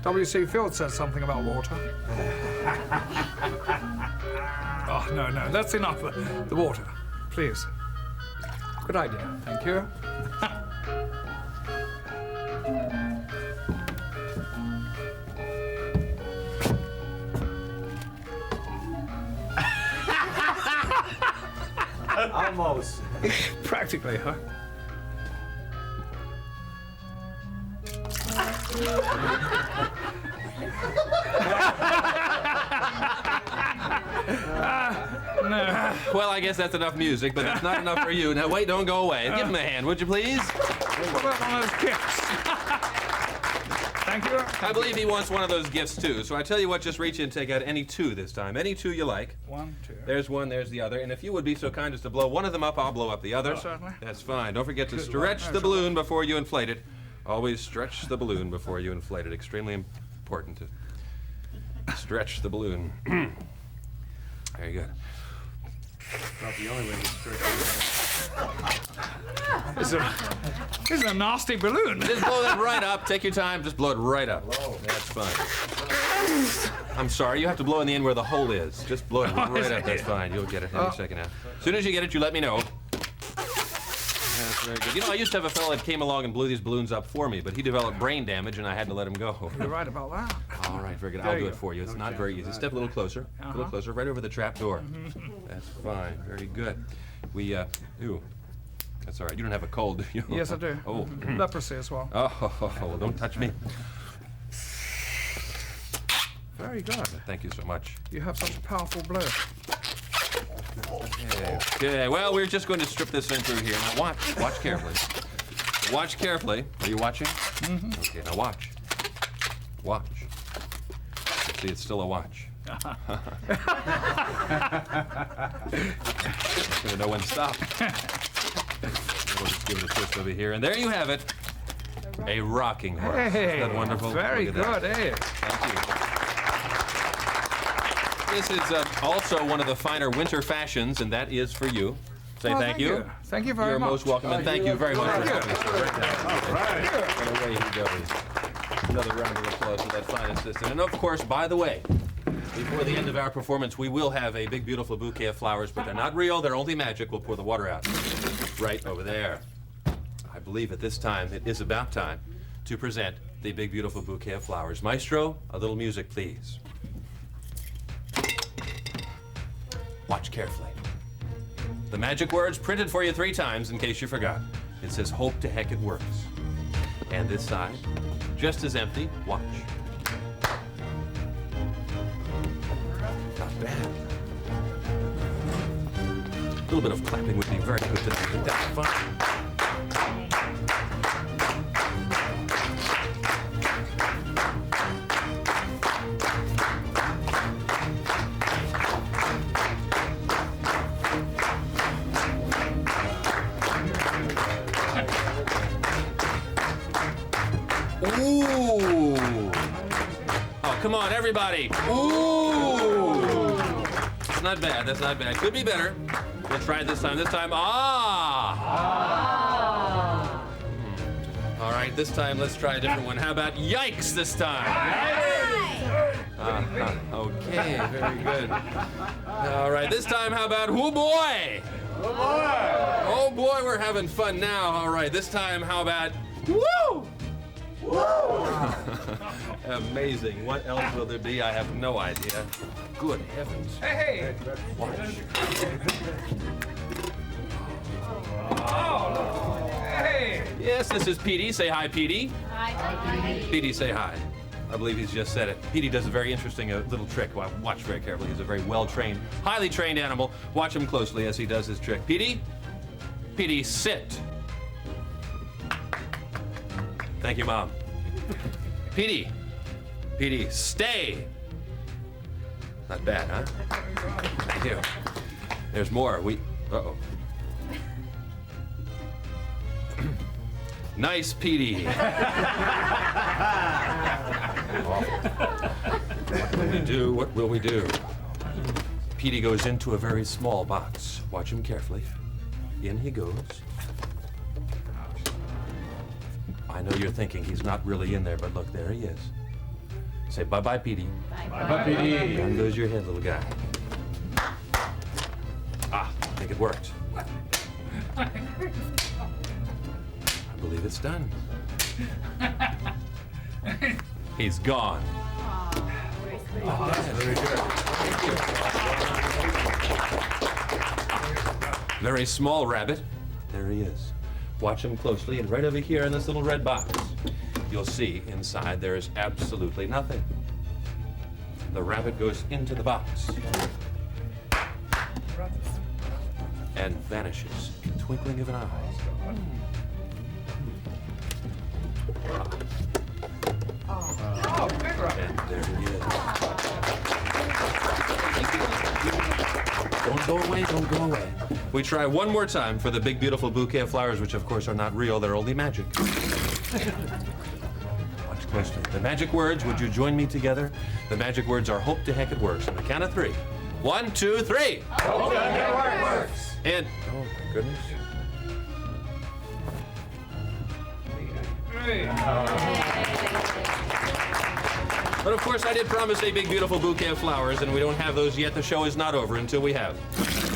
W.C. Field said something about water. Oh, no, that's enough. The water, please. Good idea. Thank you. Almost. Practically, huh? No. Well, I guess that's enough music, but it's not enough for you. Now, wait, don't go away. Give him a hand, would you please? What about one of those kicks? Thank you. I believe he wants one of those gifts too. So I tell you what, just reach in and take out any two this time. Any two you like. 1, 2. There's one, there's the other. And if you would be so kind as to blow one of them up, I'll blow up the other. Certainly. That's fine. Don't forget to stretch the balloon before you inflate it. Always stretch the balloon before you inflate it. Extremely important to stretch the balloon. Very good. Not the only way to stretch This is a nasty balloon. Just blow that right up. Take your time. Just blow it right up. That's fine. I'm sorry. You have to blow in the end where the hole is. Just blow it right up. That's fine. You'll get it any second now. As soon as you get it, you let me know. That's very good. You know, I used to have a fellow that came along and blew these balloons up for me, but he developed brain damage, and I had to let him go. You're right about that. All right, very good. I'll do it for you. It's not very easy. Step a little closer. A little closer, right over the trap door. That's fine. Very good. Ooh. That's all right. You don't have a cold, do you? Yes, I do. Oh. Leprosy as well. Oh, well, don't touch me. Very good. Thank you so much. You have such a powerful blow. Okay, well, we're just going to strip this thing through here. Now watch carefully. Watch carefully. Are you watching? Mm-hmm. Okay, now watch. Watch. See, it's still a watch. I'm going to know when to stop. We'll just give it a twist over here, and there you have it. A rocking horse. Hey, Isn't that wonderful? Very Look at good, that. eh? Thank you. This is also one of the finer winter fashions, and that is for you. Say Oh, thank you. Thank you very You're much. most welcome, and thank you very much for coming, sir. Right down. And away he goes. Another round of applause for that fine assistant. And of course, by the way, before the end of our performance, we will have a big, beautiful bouquet of flowers, but they're not real, they're only magic. We'll pour the water out. Right over there. I believe at this time, it is about time to present the big, beautiful bouquet of flowers. Maestro, a little music, please. Watch carefully. The magic words printed for you 3 times in case you forgot. It says, hope to heck it works. And this side, just as empty, watch. Not bad. A little bit of clapping would be very good tonight, but that's fine. Ooh! Oh, come on, everybody! Ooh! That's not bad. That's not bad. Could be better. We'll try it this time. This time, All right, this time let's try a different one. How about yikes this time? Okay, very good. All right, this time how about oh boy? Oh boy! Oh boy, we're having fun now. All right, this time how about woo? Amazing. What else will there be? I have no idea. Good heavens. Hey! Watch. Oh! Hey! Yes, this is Petey. Say hi, Petey. Hi. Petey, say hi. I believe he's just said it. Petey does a very interesting little trick. Watch very carefully. He's a very well-trained, highly trained animal. Watch him closely as he does his trick. Petey? Petey, sit. Thank you, Mom. Petey. Petey, stay. Not bad, huh? Thank you. There's more. Uh-oh. Nice, Petey. What will we do? What will we do? Petey goes into a very small box. Watch him carefully. In he goes. I know you're thinking he's not really in there, but look, there he is. Say bye-bye, Petey. Bye-bye, Petey. Down goes your head, little guy. I think it worked. I believe it's done. He's gone. Very good. Very small rabbit. There he is. Watch him closely, and right over here in this little red box, you'll see inside there is absolutely nothing. The rabbit goes into the box and vanishes in the twinkling of an eye. Don't go away, don't go away. We try one more time for the big, beautiful bouquet of flowers, which of course are not real, they're only magic. Watch closely. The magic words, would you join me together? The magic words are hope to heck it works. On the count of 3. 1, 2, 3. Hope to heck it works. And, oh my goodness. But of course, I did promise a big, beautiful bouquet of flowers, and we don't have those yet. The show is not over until we have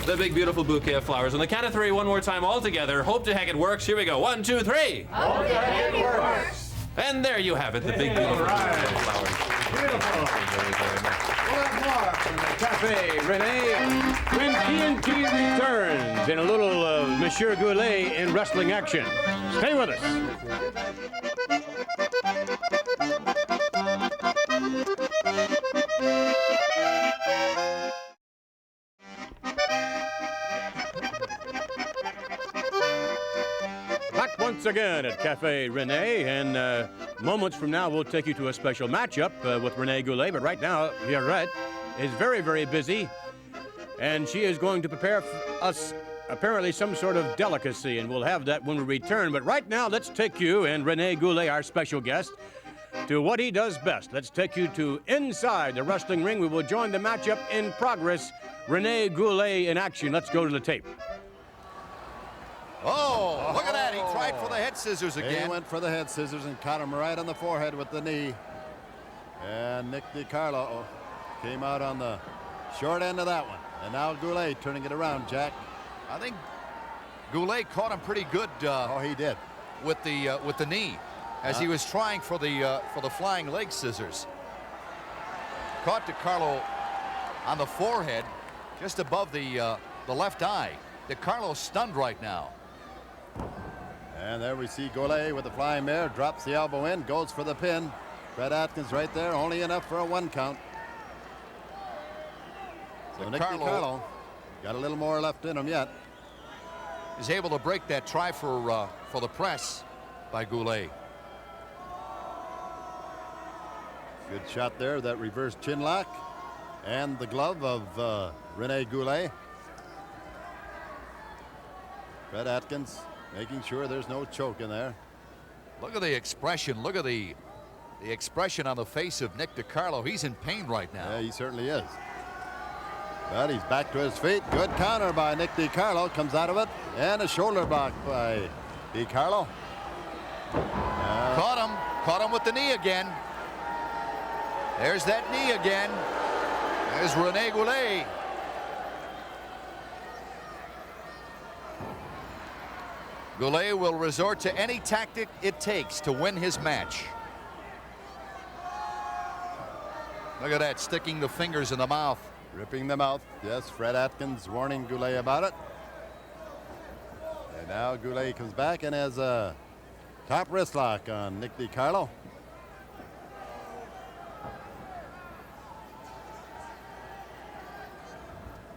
the big, beautiful bouquet of flowers. On the count of 3, one more time all together. Hope to heck it works. Here we go. 1, 2, 3. Hope to heck it works. And there you have it, the big, beautiful bouquet of flowers. Beautiful. Very, very much. We'll have more from the Cafe Renee when TNT returns in a little Monsieur Goulet in wrestling action. Stay with us. Back once again at Cafe Renee, and moments from now we'll take you to a special matchup with Renee Goulet. But right now, Pierrette is very, very busy, and she is going to prepare for us apparently some sort of delicacy, and we'll have that when we return. But right now, let's take you and Renee Goulet, our special guest, to what he does best. Let's take you to inside the wrestling ring. We will join the matchup in progress. Renee Goulet in action. Let's go to the tape. Oh, look at that. He tried for the head scissors again. He went for the head scissors and caught him right on the forehead with the knee. And Nick DiCarlo came out on the short end of that one. And now Goulet turning it around, Jack. I think Goulet caught him pretty good. Oh, he did. With the knee, as he was trying for the flying leg scissors. Caught DiCarlo on the forehead, just above the left eye. DiCarlo's stunned right now. And there we see Goulet with the flying mare, drops the elbow in, goes for the pin. Fred Atkins right there, only enough for a 1 count. So Nick DiCarlo got a little more left in him yet. Is able to break that try for the press by Goulet. Good shot there, that reverse chin lock. And the glove of Renee Goulet. Fred Atkins making sure there's no choke in there. Look at the expression. Look at the expression on the face of Nick DiCarlo. He's in pain right now. Yeah, he certainly is. But he's back to his feet. Good counter by Nick DiCarlo. Comes out of it. And a shoulder block by DiCarlo. Caught him with the knee again. There's that knee again. There's Renee Goulet. Goulet will resort to any tactic it takes to win his match. Look at that, sticking the fingers in the mouth. Ripping the mouth. Yes, Fred Atkins warning Goulet about it. And now Goulet comes back and has a top wrist lock on Nick DiCarlo.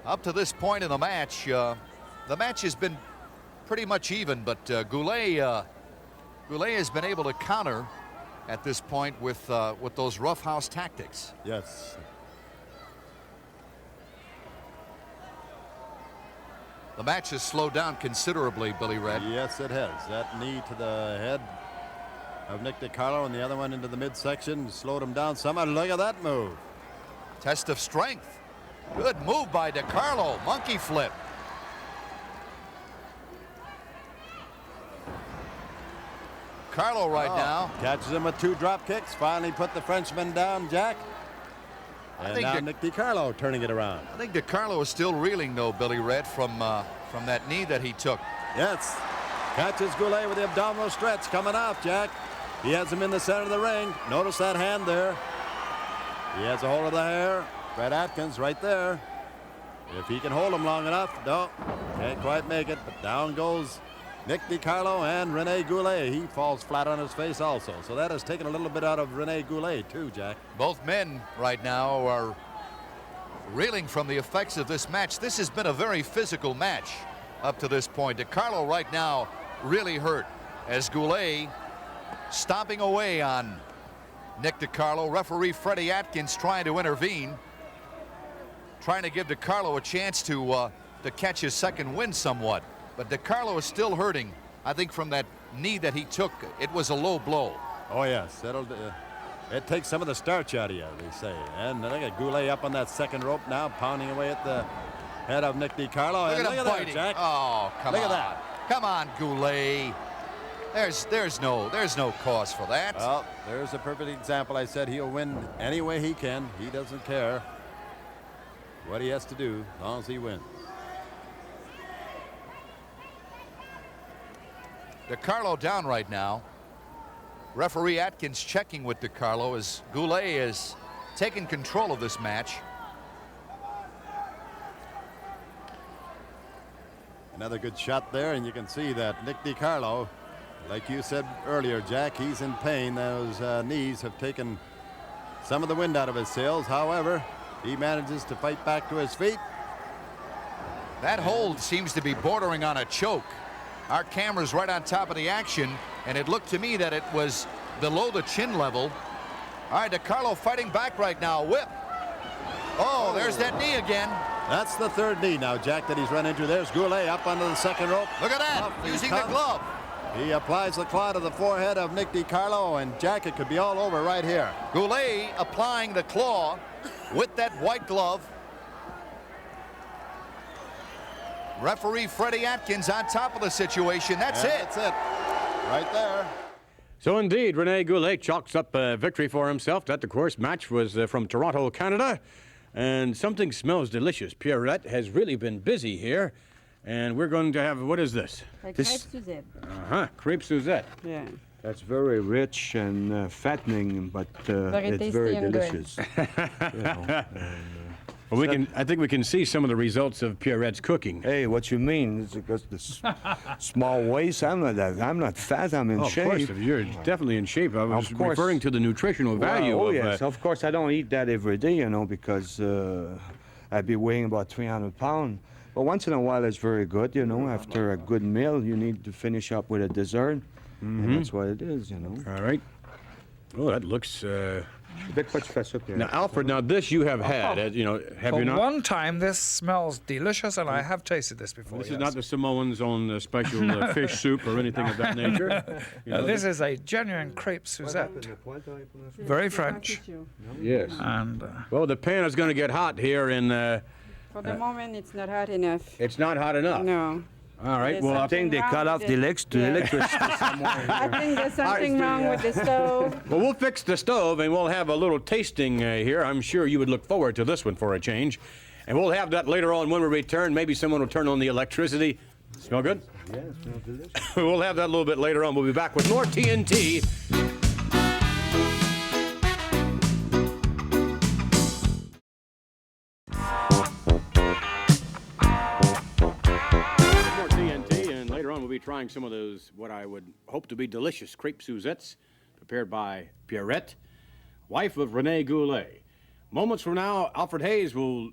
Up to this point in the match has been pretty much even, but Goulet has been able to counter at this point with those roughhouse tactics. Yes. The match has slowed down considerably, Billy Red. Yes, it has. That knee to the head of Nick DiCarlo and the other one into the midsection slowed him down somewhat. Look at that move. Test of strength. Good move by DiCarlo. Monkey flip. Carlo now catches him with 2 drop kicks. Finally put the Frenchman down, Jack. And now Nick DiCarlo turning it around. I think DiCarlo is still reeling, though, Billy Red, from that knee that he took. Yes. Catches Goulet with the abdominal stretch coming off, Jack. He has him in the center of the ring. Notice that hand there. He has a hold of the hair. Fred Atkins right there. If he can hold him long enough. No, can't quite make it. But down goes Nick DiCarlo and Renee Goulet. He falls flat on his face also. So that has taken a little bit out of Renee Goulet too, Jack. Both men right now are reeling from the effects of this match. This has been a very physical match up to this point. DiCarlo right now really hurt as Goulet stomping away on Nick DiCarlo. Referee Freddie Atkins trying to intervene, trying to give DiCarlo a chance to to catch his second wind somewhat. But DiCarlo is still hurting. I think from that knee that he took, it was a low blow. Oh, yes. It takes some of the starch out of you, they say. And look at Goulet up on that second rope now, pounding away at the head of Nick DiCarlo. Look And at him that, biting. Jack. Oh, come on. Look at that. Come on, Goulet. There's no cause for that. Well, there's a perfect example. I said he'll win any way he can. He doesn't care what he has to do as long as he wins. DiCarlo down right now. Referee Atkins checking with DiCarlo as Goulet is taking control of this match. Another good shot there, and you can see that Nick DiCarlo, like you said earlier, Jack, he's in pain. Those knees have taken some of the wind out of his sails. However, he manages to fight back to his feet. That hold seems to be bordering on a choke. Our camera's right on top of the action, and it looked to me that it was below the chin level. All right, DiCarlo fighting back right now. Whip. Oh, there's that knee again. That's the third knee now, Jack, that he's run into. There's Goulet up onto the second rope. Look at that, using the glove. He applies the claw to the forehead of Nick DiCarlo, and Jack, it could be all over right here. Goulet applying the claw with that white glove. Referee Freddie Atkins on top of the situation. That's it. That's it. Right there. So indeed, Renee Goulet chalks up a victory for himself. That, of course, match was from Toronto, Canada. And something smells delicious. Pierrette has really been busy here. And we're going to have, what is this? Like This- crêpe Suzette. Uh-huh, crepe Suzette. Yeah. That's very rich and fattening, but Very it's tasty very and good. delicious. You know, Well, I think we can see some of the results of Pierrette's cooking. Hey, what you mean? It's because the small waist. I'm not fat. I'm in Oh, shape. of course, you're definitely in shape. I was Of course. referring to the nutritional value Oh of yes, of course. I don't eat that every day, you know, because I'd be weighing about 300 pounds. But once in a while, it's very good, you know. After a good meal, you need to finish up with a dessert, and that's what it is, you know. All right. Oh, that looks. Now, Alfred, now this you have had, you know, have For you not? one time, this smells delicious, and I have tasted this before. This yes. is not the Samoans' own special fish soup or anything of that nature. You know, This is a genuine crepe Suzette. Very French. Yes. And well, the pan is going to get hot here in. For the moment, it's not hot enough. It's not hot enough. No. All right. There's Well, I think they something cut wrong off with the it. electricity somewhere. I think there's something wrong with the stove. well, we'll fix the stove and we'll have a little tasting here. I'm sure you would look forward to this one for a change. And we'll have that later on when we return. Maybe someone will turn on the electricity. Smell good? Yeah, it smells delicious. We'll have that a little bit later on. We'll be back with more TNT. More TNT, and later on we'll be trying some of those, what I would hope to be delicious crepe Suzettes, prepared by Pierrette, wife of Renee Goulet. Moments from now, Alfred Hayes will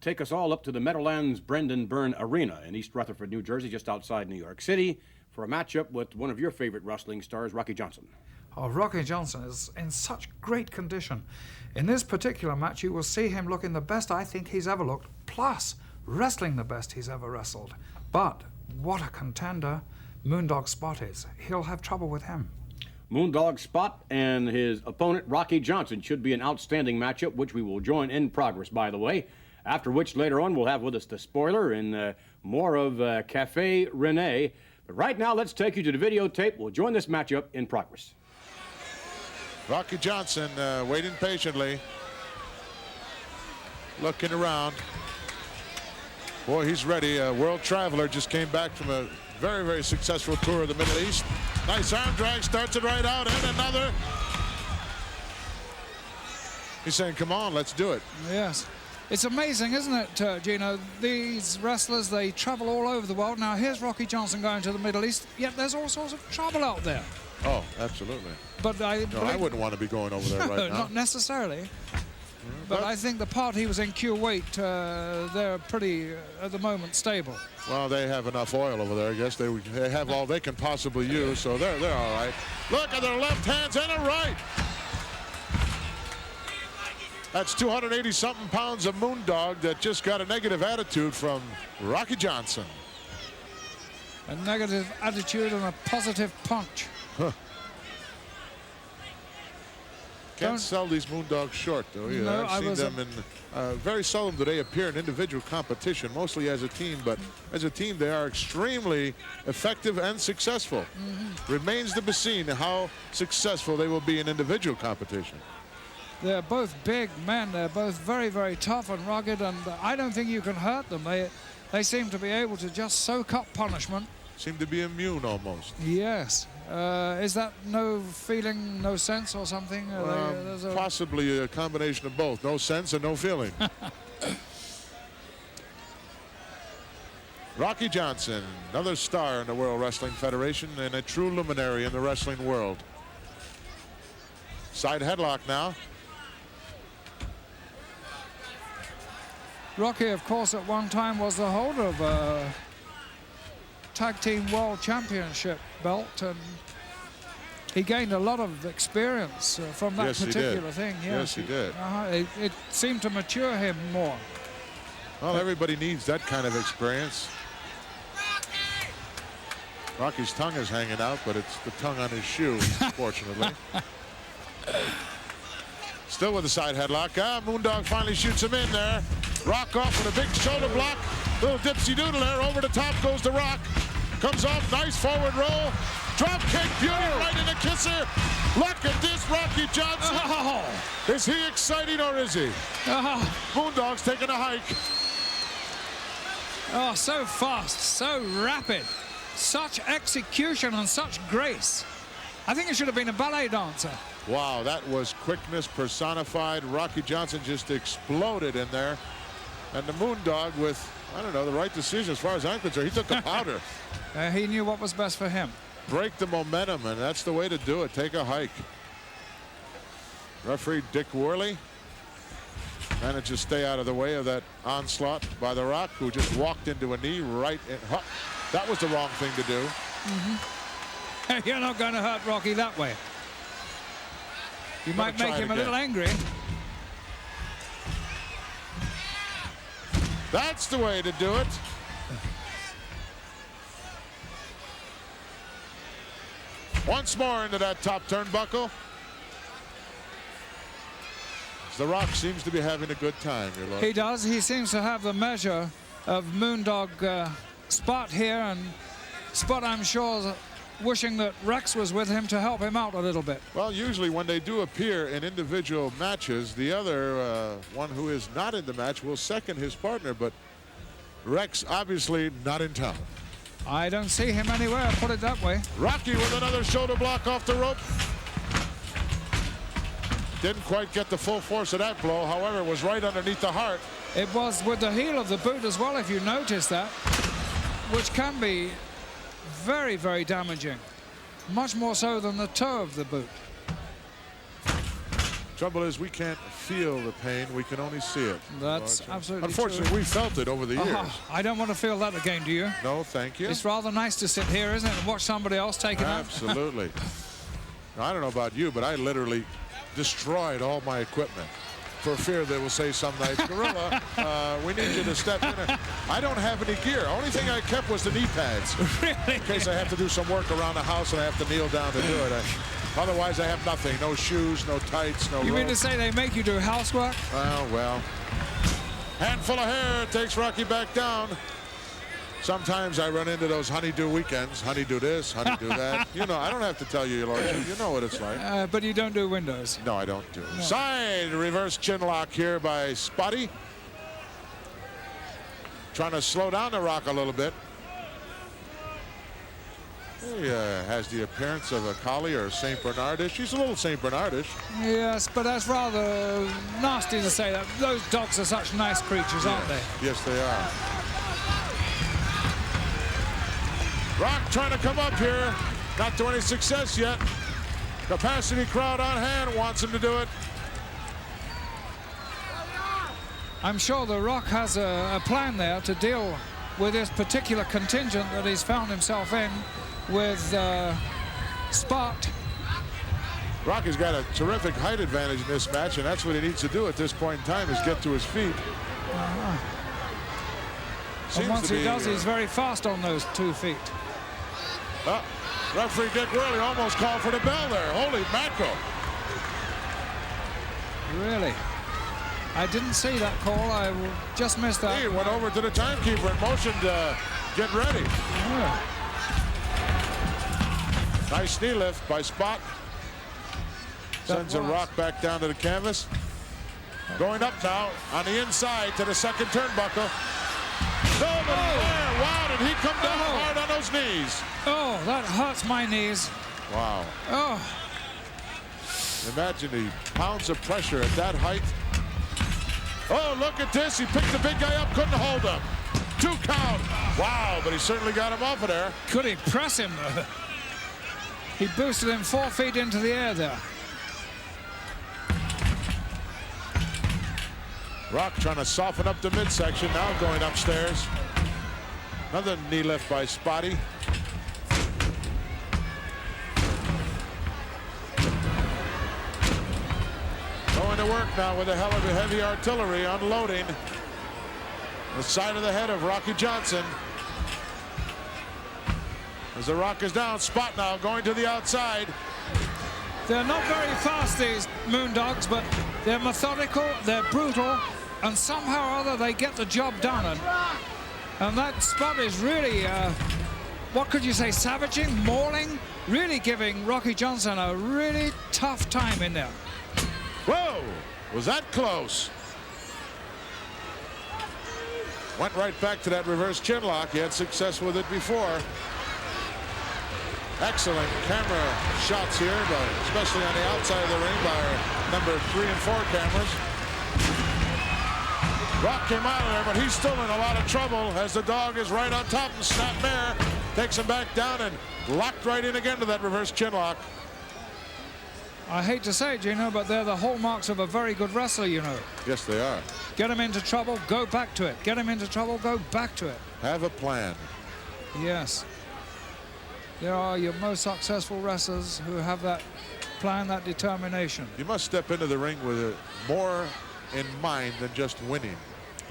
take us all up to the Meadowlands Brendan Byrne Arena in East Rutherford, New Jersey, just outside New York City, for a matchup with one of your favorite wrestling stars, Rocky Johnson. Oh, Rocky Johnson is in such great condition. In this particular match, you will see him looking the best I think he's ever looked, plus wrestling the best he's ever wrestled. But what a contender Moondog Spot is. He'll have trouble with him. Moondog Spot and his opponent, Rocky Johnson, should be an outstanding matchup, which we will join in progress, by the way. After which, later on, we'll have with us the spoiler and more of Cafe Renee. But right now, let's take you to the videotape. We'll join this matchup in progress. Rocky Johnson waiting patiently, looking around. Boy, he's ready. A world traveler, just came back from a very, very successful tour of the Middle East. Nice arm drag, starts it right out, and another. He's saying, come on, let's do it. Yes. It's amazing, isn't it, Gino? These wrestlers, they travel all over the world. Now, here's Rocky Johnson going to the Middle East, yet there's all sorts of trouble out there. Oh, absolutely. But I wouldn't want to be going over there right now. Not necessarily. But I think the part he was in Kuwait, they're pretty, at the moment, stable. Well, they have enough oil over there. I guess they have all they can possibly use, so they're all right. Look at their left hands and a right. That's 280-something pounds of Moondog that just got a negative attitude from Rocky Johnson. A negative attitude and a positive punch. Huh. Can't sell these Moondogs short, though. Yeah, No, I've seen them in very seldom do they appear in individual competition, mostly as a team. But as a team, they are extremely effective and successful. Remains to be seen how successful they will be in individual competition. They're both big men. They're both very, very tough and rugged, and I don't think you can hurt them. They seem to be able to just soak up punishment. Seem to be immune almost. Yes. Is that no feeling, no sense or something? Possibly a combination of both. No sense and no feeling. Rocky Johnson, another star in the World Wrestling Federation and a true luminary in the wrestling world. Side headlock now. Rocky, of course, at one time was the holder of a Tag Team World Championship belt, and he gained a lot of experience from that particular thing. Yes, he did. It seemed to mature him more. Well, everybody needs that kind of experience. Rocky's tongue is hanging out, but it's the tongue on his shoe, fortunately. Still with the side headlock. Moondog finally shoots him in there. Rock off with a big shoulder block. Little dipsy doodle there. Over the top goes the Rock. Comes off, nice forward roll. Drop kick, beauty right in the kisser. Look at this, Rocky Johnson. Is he exciting or is he? Moondog's taking a hike. Oh, so fast, so rapid. Such execution and such grace. I think it should have been a ballet dancer. Wow, that was quickness personified. Rocky Johnson just exploded in there. And the Moondog with, I don't know, the right decision as far as I'm concerned. He took the powder. He knew what was best for him. Break the momentum, and that's the way to do it. Take a hike. Referee Dick Worley managed to stay out of the way of that onslaught by the Rock, who just walked into a knee right in. That was the wrong thing to do. You're not going to hurt Rocky that way. You might make him a little angry. That's the way to do it. Once more into that top turnbuckle. The Rock seems to be having a good time. He does. He seems to have the measure of Moondog Spot here, and Spot, I'm sure, wishing that Rex was with him to help him out a little bit. Well, usually when they do appear in individual matches, the other one who is not in the match will second his partner, but Rex obviously not in town. I don't see him anywhere, put it that way. Rocky with another shoulder block off the rope. Didn't quite get the full force of that blow, however, it was right underneath the heart. It was with the heel of the boot as well, if you notice that, which can be very, very damaging. Much more so than the toe of the boot. Trouble is, we can't feel the pain, we can only see it. That's absolutely Unfortunately, true. we felt it over the years. I don't want to feel that again, do you? No, thank you. It's rather nice to sit here, isn't it, and watch somebody else take it up? Absolutely. I don't know about you, but I literally destroyed all my equipment for fear they will say some night, Gorilla, we need you to step in. I don't have any gear. Only thing I kept was the knee pads. Really? In case I have to do some work around the house and I have to kneel down to do it. Otherwise, I have nothing. No shoes, no tights, no You mean rope. to say they make you do housework? Well. Handful of hair takes Rocky back down. Sometimes I run into those honeydew weekends. Honeydew this, honeydew that. You know, I don't have to tell you, Your Lordship. You know what it's like. But you don't do windows. No, I don't do. No. Side reverse chin lock here by Spotty. Trying to slow down the Rock a little bit. He has the appearance of a collie or a St. Bernardish. He's a little St. Bernardish. Yes, but that's rather nasty to say that. Those dogs are such nice creatures, aren't they? Yes, they are. Rock trying to come up here. Not to any success yet. Capacity crowd on hand wants him to do it. I'm sure The Rock has a plan there to deal with this particular contingent that he's found himself in with Spot. Rocky's got a terrific height advantage in this match, and that's what he needs to do at this point in time, is get to his feet. And once he does, he's very fast on those 2 feet. Referee Dick Worley almost called for the bell there. Holy mackerel. Really? I didn't see that call. I just missed that. He went over to the timekeeper and motioned get ready. Yeah. Nice knee lift by Spot. Sends a Rock back down to the canvas. Going up now on the inside to the second turnbuckle. Nobody there. Wow, did he come down hard on those knees? Oh, that hurts my knees. Wow. Oh. Imagine the pounds of pressure at that height. Oh, look at this. He picked the big guy up, couldn't hold him. 2 count. Wow, but he certainly got him off of there. Could he press him? He boosted him 4 feet into the air there. Rock trying to soften up the midsection, now going upstairs. Another knee lift by Spotty. Going to work now with a hell of a heavy artillery, unloading the side of the head of Rocky Johnson. As the Rock is down, Spot now going to the outside. They're not very fast, these Moondogs, but they're methodical, they're brutal, and somehow or other they get the job done. And that Spot is really, what could you say, savaging, mauling, really giving Rocky Johnson a really tough time in there. Whoa, was that close? Went right back to that reverse chin lock. He had success with it before. Excellent camera shots here, but especially on the outside of the ring by our number 3 and 4 cameras. Rock came out of there, but he's still in a lot of trouble as the dog is right on top and Snapmare takes him back down and locked right in again to that reverse chin lock. I hate to say it, Gino, but they're the hallmarks of a very good wrestler, you know. Yes, they are. Get him into trouble, go back to it. Get him into trouble, go back to it. Have a plan. Yes. There are your most successful wrestlers who have that plan, that determination. You must step into the ring with more in mind than just winning.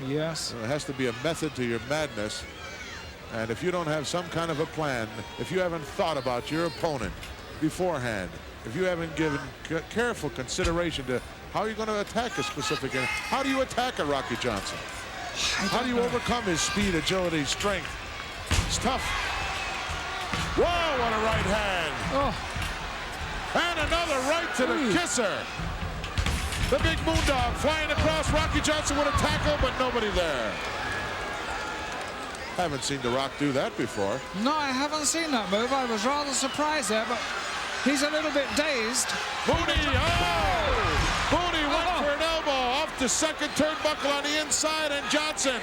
Yes. There has to be a method to your madness. And if you don't have some kind of a plan, if you haven't thought about your opponent beforehand, if you haven't given careful consideration to how you're going to attack a specific, how do you attack a Rocky Johnson? How do you overcome his speed, agility, strength? It's tough. Whoa, what a right hand. Oh. And another right to the kisser. The big Moondog flying across. Rocky Johnson with a tackle, but nobody there. Haven't seen The Rock do that before. No, I haven't seen that move. I was rather surprised there, but he's a little bit dazed. Mooney, Mooney went for an elbow off the second turnbuckle on the inside, and Johnson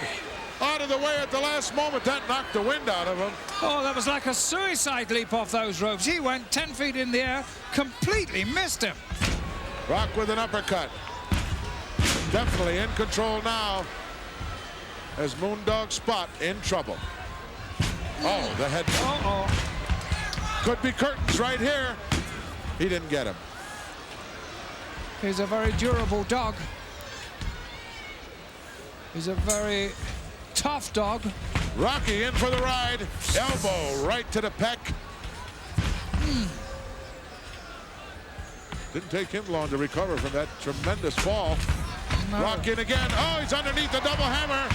out of the way at the last moment. That knocked the wind out of him. Oh, that was like a suicide leap off those ropes. He went 10 feet in the air, completely missed him. Rock with an uppercut. Definitely in control now as Moondog Spot in trouble. Oh, the head. Could be curtains right here. He didn't get him. He's a very durable dog. He's a very tough dog. Rocky in for the ride. Elbow right to the pec. Didn't take him long to recover from that tremendous fall. No. Rock in again. Oh, he's underneath the double hammer.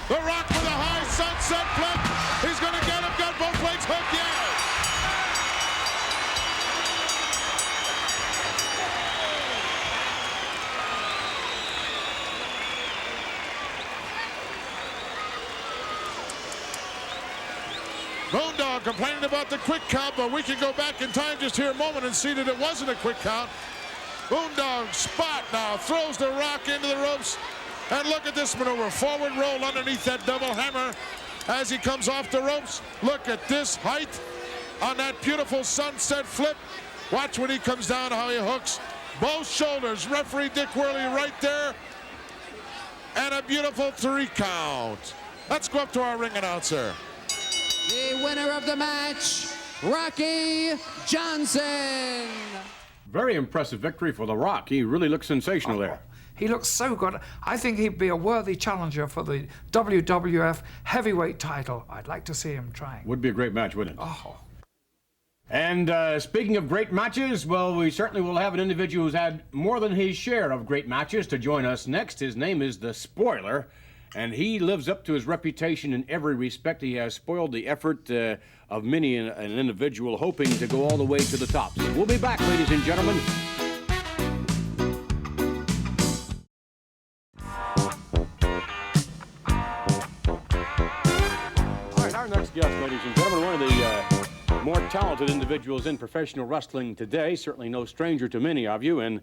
The Rock with a high sunset flip. He's going to get him. Got both legs hooked. Yeah. Moondog complaining about the quick count, but we can go back in time just here a moment and see that it wasn't a quick count. Moondog Spot now throws the Rock into the ropes. And look at this maneuver. Forward roll underneath that double hammer as he comes off the ropes. Look at this height on that beautiful sunset flip. Watch when he comes down how he hooks both shoulders. Referee Dick Worley right there. And a beautiful 3 count. Let's go up to our ring announcer. The winner of the match, Rocky Johnson. Very impressive victory for The Rock. He really looks sensational there. He looks so good. I think he'd be a worthy challenger for the WWF heavyweight title. I'd like to see him trying. Would be a great match, wouldn't it? Oh. And speaking of great matches, well, we certainly will have an individual who's had more than his share of great matches to join us next. His name is The Spoiler, and he lives up to his reputation in every respect. He has spoiled the effort of many an individual hoping to go all the way to the top. So we'll be back, ladies and gentlemen. All right, our next guest, ladies and gentlemen, one of the more talented individuals in professional wrestling today, certainly no stranger to many of you, and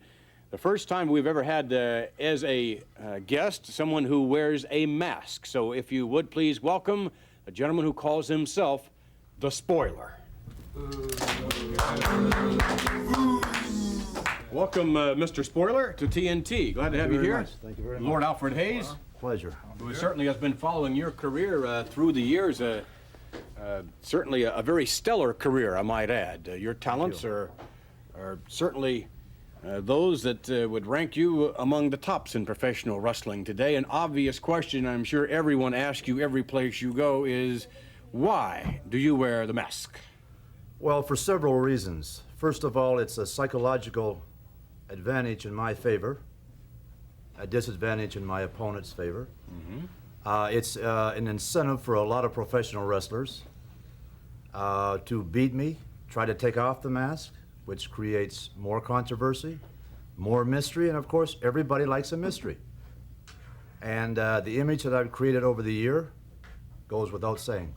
the first time we've ever had as a guest someone who wears a mask. So if you would please welcome a gentleman who calls himself The Spoiler. Welcome, Mr. Spoiler, to TNT. Glad to have you here. Much. Thank you very much. Lord Alfred Hayes. Pleasure. Who certainly has been following your career through the years. Certainly a very stellar career, I might add. Your talents are certainly those that would rank you among the tops in professional wrestling today. An obvious question I'm sure everyone asks you every place you go is, why do you wear the mask? Well, for several reasons. First of all, it's a psychological advantage in my favor, a disadvantage in my opponent's favor. Mm-hmm. It's an incentive for a lot of professional wrestlers to beat me, try to take off the mask, which creates more controversy, more mystery, and of course, everybody likes a mystery. And the image that I've created over the year goes without saying,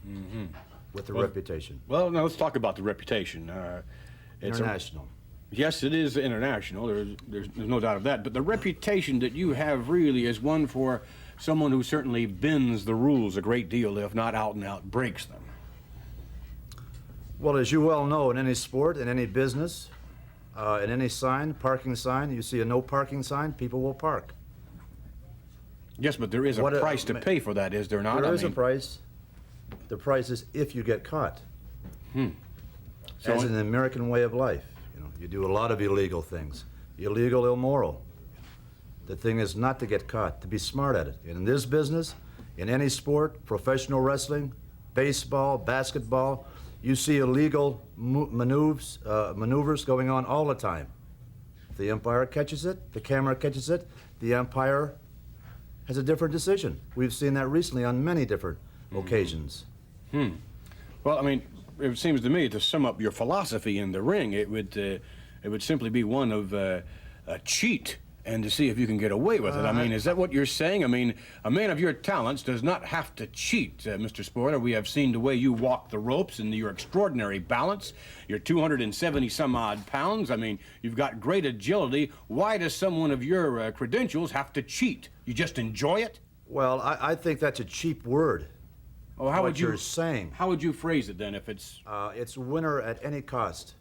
mm-hmm. with the reputation. Well, now let's talk about the reputation. It's international. Yes, it is international. There's no doubt of that. But the reputation that you have really is one for someone who certainly bends the rules a great deal, if not out and out breaks them. Well, as you well know, in any sport, in any business, in any sign, parking sign, you see a no parking sign, people will park. Yes, but there is a price to pay for that, is there not? There is a price. The price is if you get caught. So as in the American way of life. You know, you do a lot of illegal things. Illegal, immoral. The thing is not to get caught, to be smart at it. In this business, in any sport, professional wrestling, baseball, basketball, you see illegal maneuvers going on all the time. If the umpire catches it, the camera catches it, the umpire has a different decision. We've seen that recently on many different occasions. Well, I mean, it seems to me, to sum up your philosophy in the ring, it would simply be one of a cheat, and to see if you can get away with it. I mean, is that what you're saying? I mean, a man of your talents does not have to cheat, Mr. Spoiler. We have seen the way you walk the ropes and your extraordinary balance. You're 270-some-odd pounds. I mean, you've got great agility. Why does someone of your credentials have to cheat? You just enjoy it? Well, I think that's a cheap word. Oh, how what would you you're saying? How would you phrase it then, if it's? It's winner at any cost.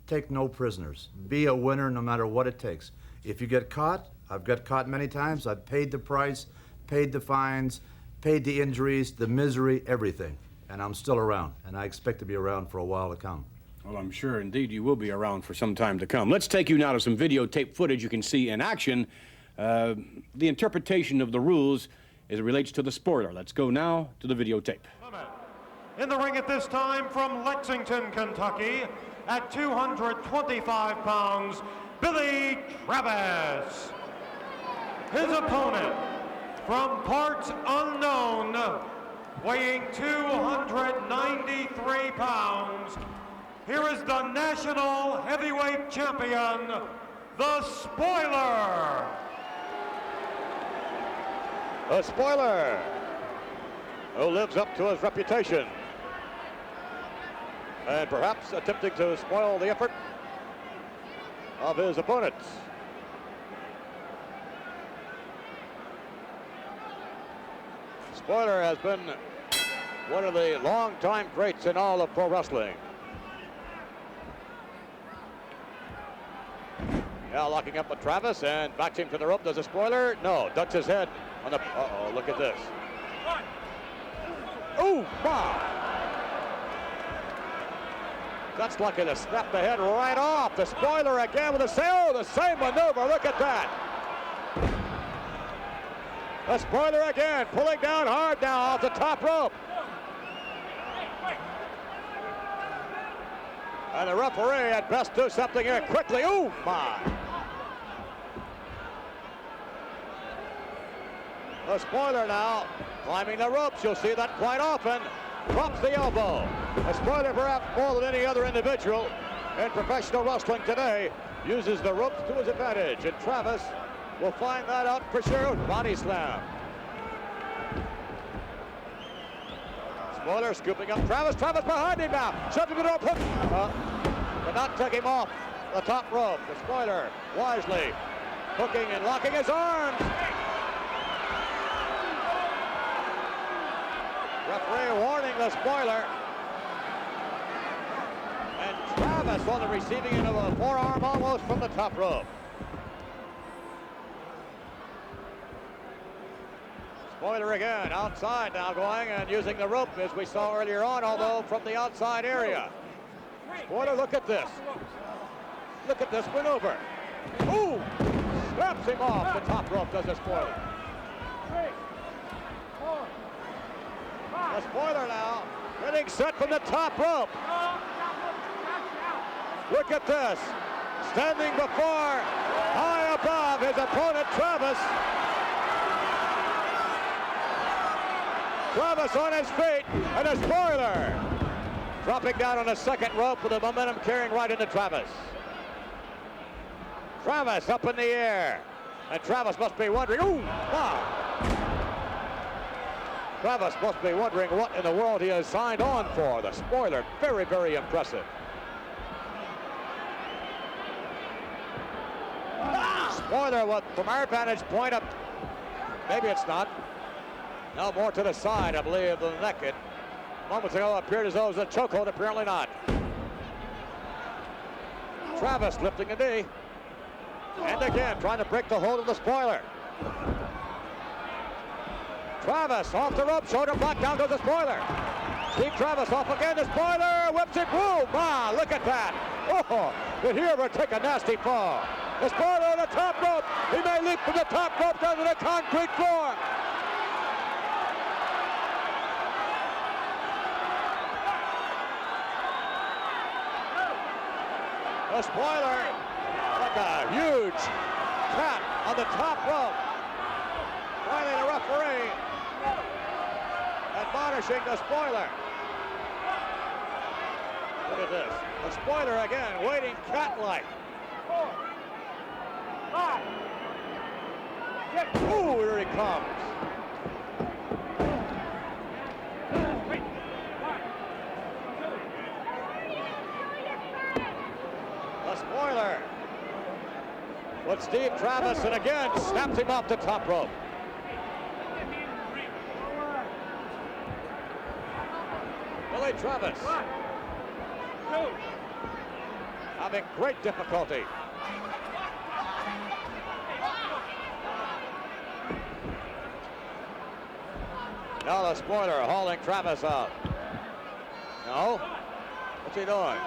Take no prisoners. Be a winner no matter what it takes. If you get caught, I've got caught many times. I've paid the price, paid the fines, paid the injuries, the misery, everything, and I'm still around. And I expect to be around for a while to come. Well, I'm sure indeed you will be around for some time to come. Let's take you now to some videotape footage you can see in action. The interpretation of the rules as it relates to the spoiler. Let's go now to the videotape. In the ring at this time from Lexington, Kentucky, at 225 pounds, Billy Travis. His opponent, from parts unknown, weighing 293 pounds, here is the national heavyweight champion, The Spoiler. The Spoiler, who lives up to his reputation, and perhaps attempting to spoil the effort of his opponents. Spoiler has been one of the longtime greats in all of pro wrestling. Now locking up with Travis and backs him to the rope. Does a Spoiler? No, ducks his head on the, uh-oh, look at this. Oh, wow. That's lucky to snap the head right off. The spoiler again with the same maneuver. Look at that. The spoiler again, pulling down hard now off the top rope. And the referee had best do something here quickly. Ooh, my. The spoiler now climbing the ropes. You'll see that quite often. Drops the elbow. The spoiler, perhaps more than any other individual in professional wrestling today, uses the ropes to his advantage. And Travis will find that out for sure. Body slam. Spoiler scooping up Travis. Travis behind him now. Shoving the rope. But not took him off the top rope. The spoiler wisely hooking and locking his arms. Referee warning the spoiler. And Travis on the receiving end of a forearm almost from the top rope. Spoiler again, outside now going and using the rope as we saw earlier on, although from the outside area. Spoiler, look at this. Look at this maneuver. Ooh! Snaps him off the top rope, does the spoiler. The spoiler now getting set from the top rope. Look at this. Standing before, high above his opponent, Travis. Travis on his feet, and a spoiler dropping down on the second rope with the momentum carrying right into Travis. Travis up in the air, and Travis must be wondering, ooh, wow. Travis must be wondering what in the world he has signed on for. The spoiler, very, very impressive. Spoiler, from our vantage point up, maybe it's not. No, more to the side, I believe, than the neck. It moments ago appeared as though it was a chokehold, apparently not. Travis lifting a knee. And again, trying to break the hold of the spoiler. Travis off the rope, shoulder block, down goes the spoiler. Steve Travis off again, the spoiler whips it, whoa, my, look at that. Oh, did he ever take a nasty fall? The spoiler on the top rope, he may leap from the top rope down to the concrete floor. The spoiler, like a huge cat on the top rope. Finally, the referee admonishing the spoiler. Look at this. The spoiler again, waiting cat-like. 4, 5, 6. Ooh, here he comes. The spoiler with Steve Travis, and again snaps him off the top rope. Billy Travis having great difficulty. Now the spoiler hauling Travis out. No? What's he doing?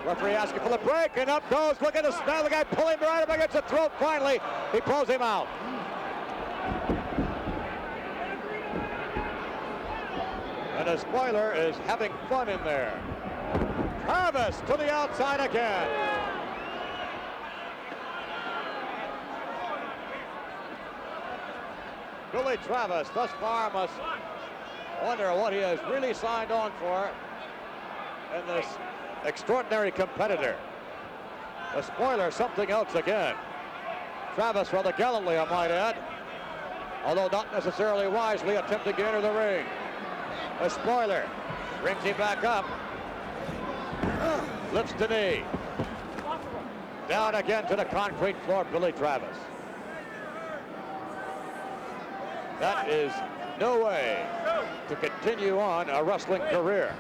Referee asking for the break, and up goes. Look at this. Now the guy pulling right up against the throat. Finally, he pulls him out. And the spoiler is having fun in there. Travis to the outside again. Billy Travis thus far must wonder what he has really signed on for in this extraordinary competitor. The spoiler, something else again. Travis rather gallantly, I might add, although not necessarily wisely, attempting to enter the ring. The spoiler brings him back up. Lifts the knee. Down again to the concrete floor, Billy Travis. That is no way to continue on a wrestling career.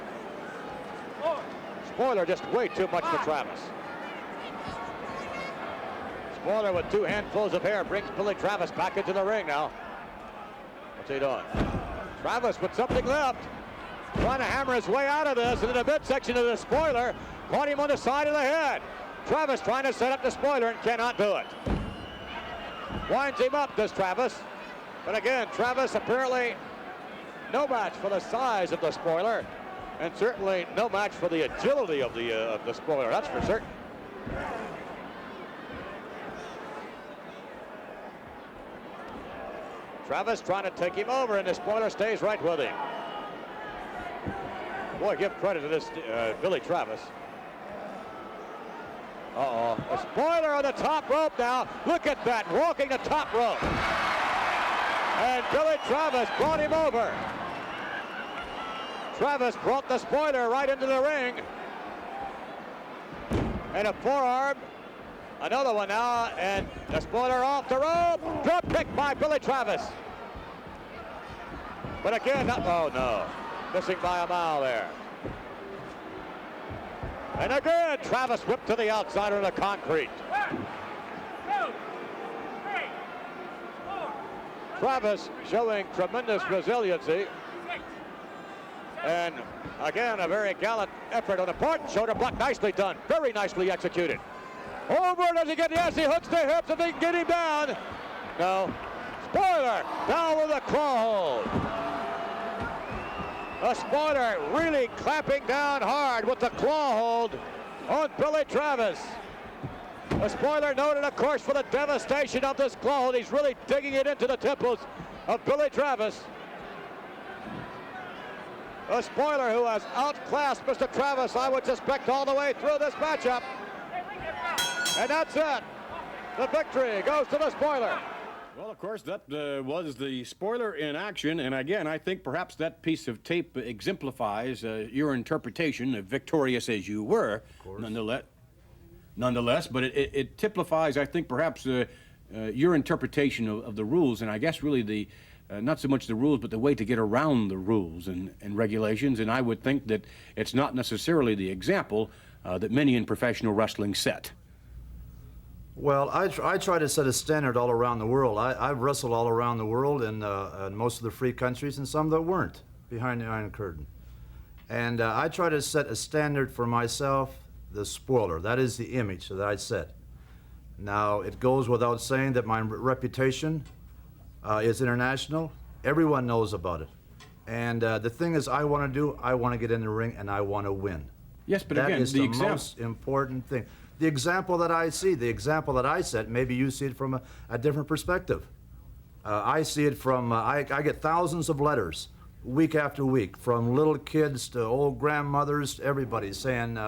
Spoiler just way too much for Travis. Spoiler with 2 handfuls of hair brings Billy Travis back into the ring now. What's he doing? Travis with something left. trying to hammer his way out of this, and in the midsection of the spoiler, caught him on the side of the head. Travis trying to set up the spoiler and cannot do it. Winds him up, does Travis. But again, Travis apparently no match for the size of the spoiler, and certainly no match for the agility of the spoiler, that's for certain. Travis trying to take him over, and the spoiler stays right with him. Boy, give credit to this Billy Travis. Uh-oh, a spoiler on the top rope now. Look at that, walking the top rope. And Billy Travis brought him over. Travis brought the spoiler right into the ring. And a forearm. Another one now, and the spoiler off the rope. Drop kick by Billy Travis. But again, oh no, missing by a mile there. And again, Travis whipped to the outside of the concrete. 1, 2, 3, 4. Travis showing tremendous resiliency. And again, a very gallant effort on the part. Shoulder block nicely done, very nicely executed. Over, does he get, yes, he hooks the hips if they can get him down. No, spoiler, down with a claw hold. The spoiler really clamping down hard with the claw hold on Billy Travis. The spoiler noted, of course, for the devastation of this claw hold. He's really digging it into the temples of Billy Travis. A spoiler who has outclassed Mr. Travis, I would suspect, all the way through this matchup. And that's it. The victory goes to the spoiler. Well, of course, that was the spoiler in action. And again, I think perhaps that piece of tape exemplifies your interpretation, victorious as you were, nonetheless. But it typifies, I think, perhaps your interpretation of the rules. And I guess really the not so much the rules, but the way to get around the rules and regulations. And I would think that it's not necessarily the example that many in professional wrestling set. Well, I try to set a standard all around the world. I've wrestled all around the world in most of the free countries and some that weren't behind the Iron Curtain. And I try to set a standard for myself, the spoiler. That is the image that I set. Now, it goes without saying that my reputation is international. Everyone knows about it. And the thing is, I want to get in the ring and I want to win. Yes, but that again, is the most important thing. The example that I see, the example that I set, maybe you see it from a different perspective. I see it from, I get thousands of letters week after week from little kids to old grandmothers, everybody saying,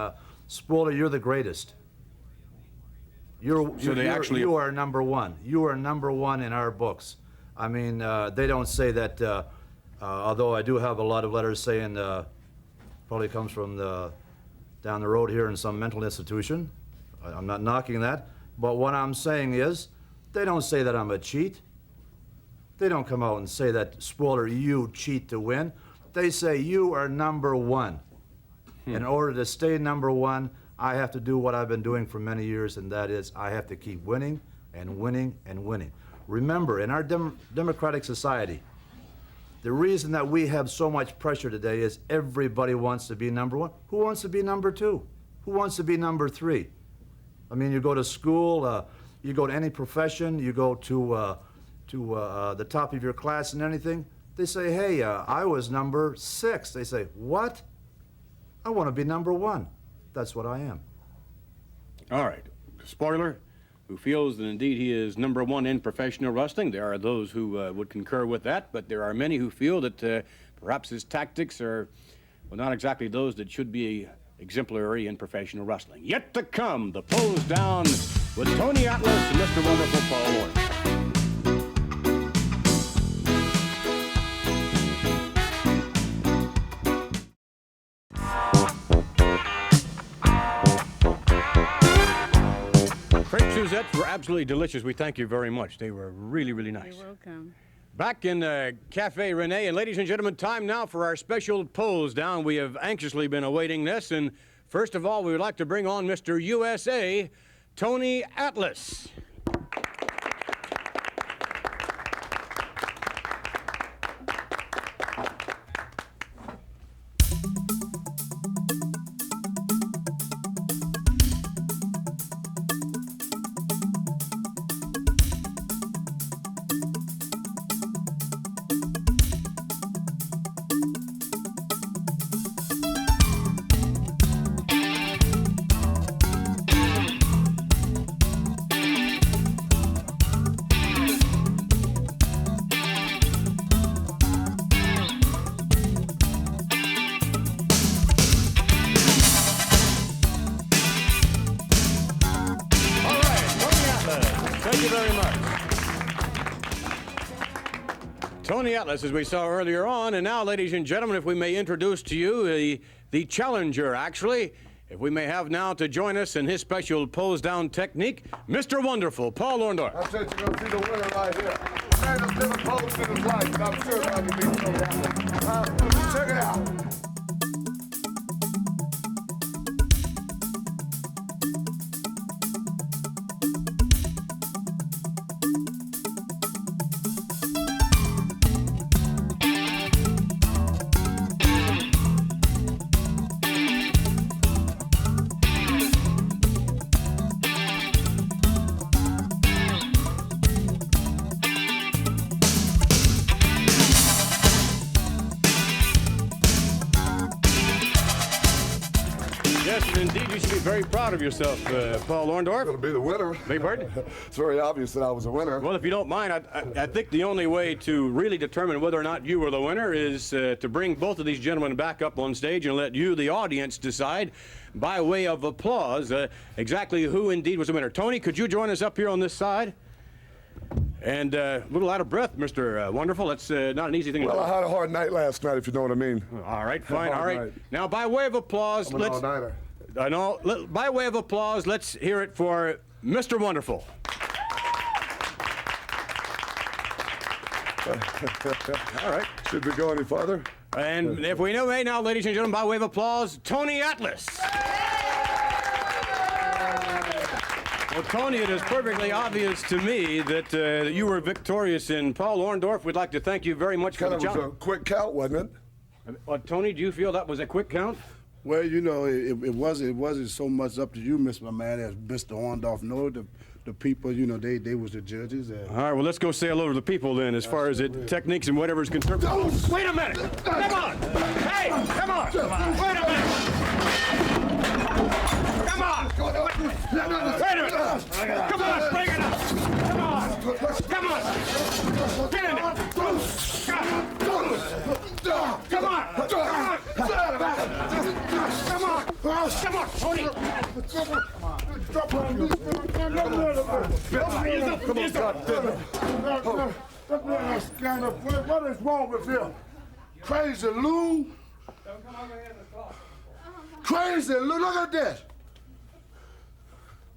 Spoiler, you're the greatest. You are number one. You are number one in our books. I mean, they don't say that, although I do have a lot of letters saying, probably comes from down the road here in some mental institution. I'm not knocking that, but what I'm saying is, they don't say that I'm a cheat. They don't come out and say that, Spoiler, you cheat to win. They say, you are number one. In order to stay number one, I have to do what I've been doing for many years, and that is, I have to keep winning and winning and winning. Remember, in our democratic society, the reason that we have so much pressure today is everybody wants to be number one. Who wants to be number two? Who wants to be number three? I mean, you go to school, you go to any profession, you go to the top of your class and anything, they say, hey, I was number 6. They say, what? I want to be number 1. That's what I am. All right. Spoiler, who feels that indeed he is number 1 in professional wrestling. There are those who would concur with that, but there are many who feel that perhaps his tactics are, well, not exactly those that should be exemplary in professional wrestling. Yet to come, the pose down with Tony Atlas and Mr. Wonderful Paul Orndorff. Crepe Suzettes were absolutely delicious. We thank you very much. They were really, really nice. You're welcome. Back in Cafe Renee, and ladies and gentlemen, time now for our special pose down. We have anxiously been awaiting this, and first of all, we would like to bring on Mr. USA, Tony Atlas. you very much. Tony Atlas, as we saw earlier on, and now, ladies and gentlemen, if we may introduce to you the challenger, actually, if we may have now to join us in his special pose-down technique, Mr. Wonderful, Paul Orndorff. I said you're going to see the winner right here. Man has never posed in his life, and I'm sure going to be so happy. Check it out. Yes, and indeed, you should be very proud of yourself, Paul Orndorff. Going to be the winner. Beg your pardon? It's very obvious that I was a winner. Well, if you don't mind, I think the only way to really determine whether or not you were the winner is to bring both of these gentlemen back up on stage and let you, the audience, decide by way of applause exactly who indeed was the winner. Tony, could you join us up here on this side? And a little out of breath, Mr. Wonderful. That's not an easy thing to do. Well, I had a hard night last night, if you know what I mean. All right, fine, all right. Night. Now, by way of applause, I'm an all-nighter. I know. By way of applause, let's hear it for Mr. Wonderful. All right. Should we go any farther? And if we may now, ladies and gentlemen, by way of applause, Tony Atlas. Well, Tony, it is perfectly obvious to me that you were victorious in Paul Orndorff. We'd like to thank you very much for the challenge. It was a quick count, wasn't it? Tony, do you feel that was a quick count? Well, you know, it wasn't so much up to you, Mr. Man, as Mr. Orndorff. No, the people, you know, they was the judges. All right, well, let's go say hello to the people then, as far as the techniques and whatever is concerned. Wait a minute! Come on! Hey, come on! Wait a minute! Come on! Wait a minute! Come on, bring it up! Come on! Come on! Get in there! Come on! Come on! Come on, Tony! What is wrong with him? Crazy Lou? Crazy Lou, look at that.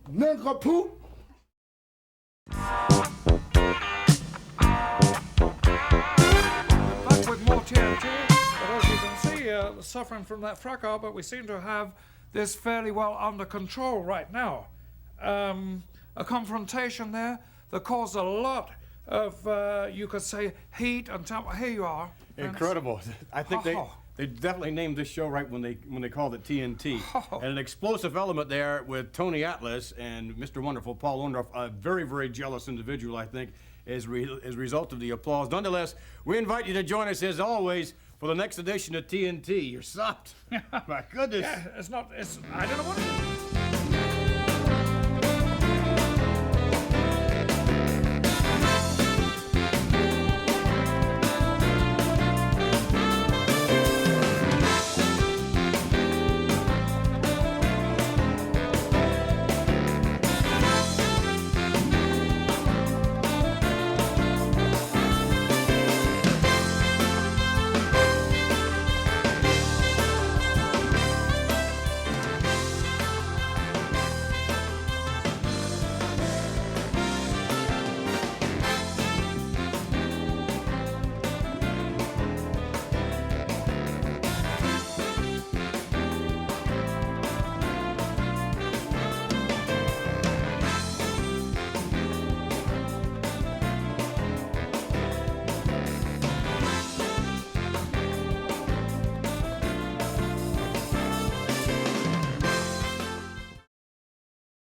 Nincompoop. Back with more TNT, but as you can see, suffering from that fracas, but we seem to have this fairly well under control right now. A confrontation there that caused a lot of, you could say, heat and temper. Here you are. Incredible. I think they definitely named this show right when they called it TNT. And an explosive element there with Tony Atlas and Mr. Wonderful, Paul Orndorff, a very, very jealous individual, I think, as a result of the applause. Nonetheless, we invite you to join us, as always, for the next edition of TNT. You're sopped. My goodness. Yeah, I don't know what it is.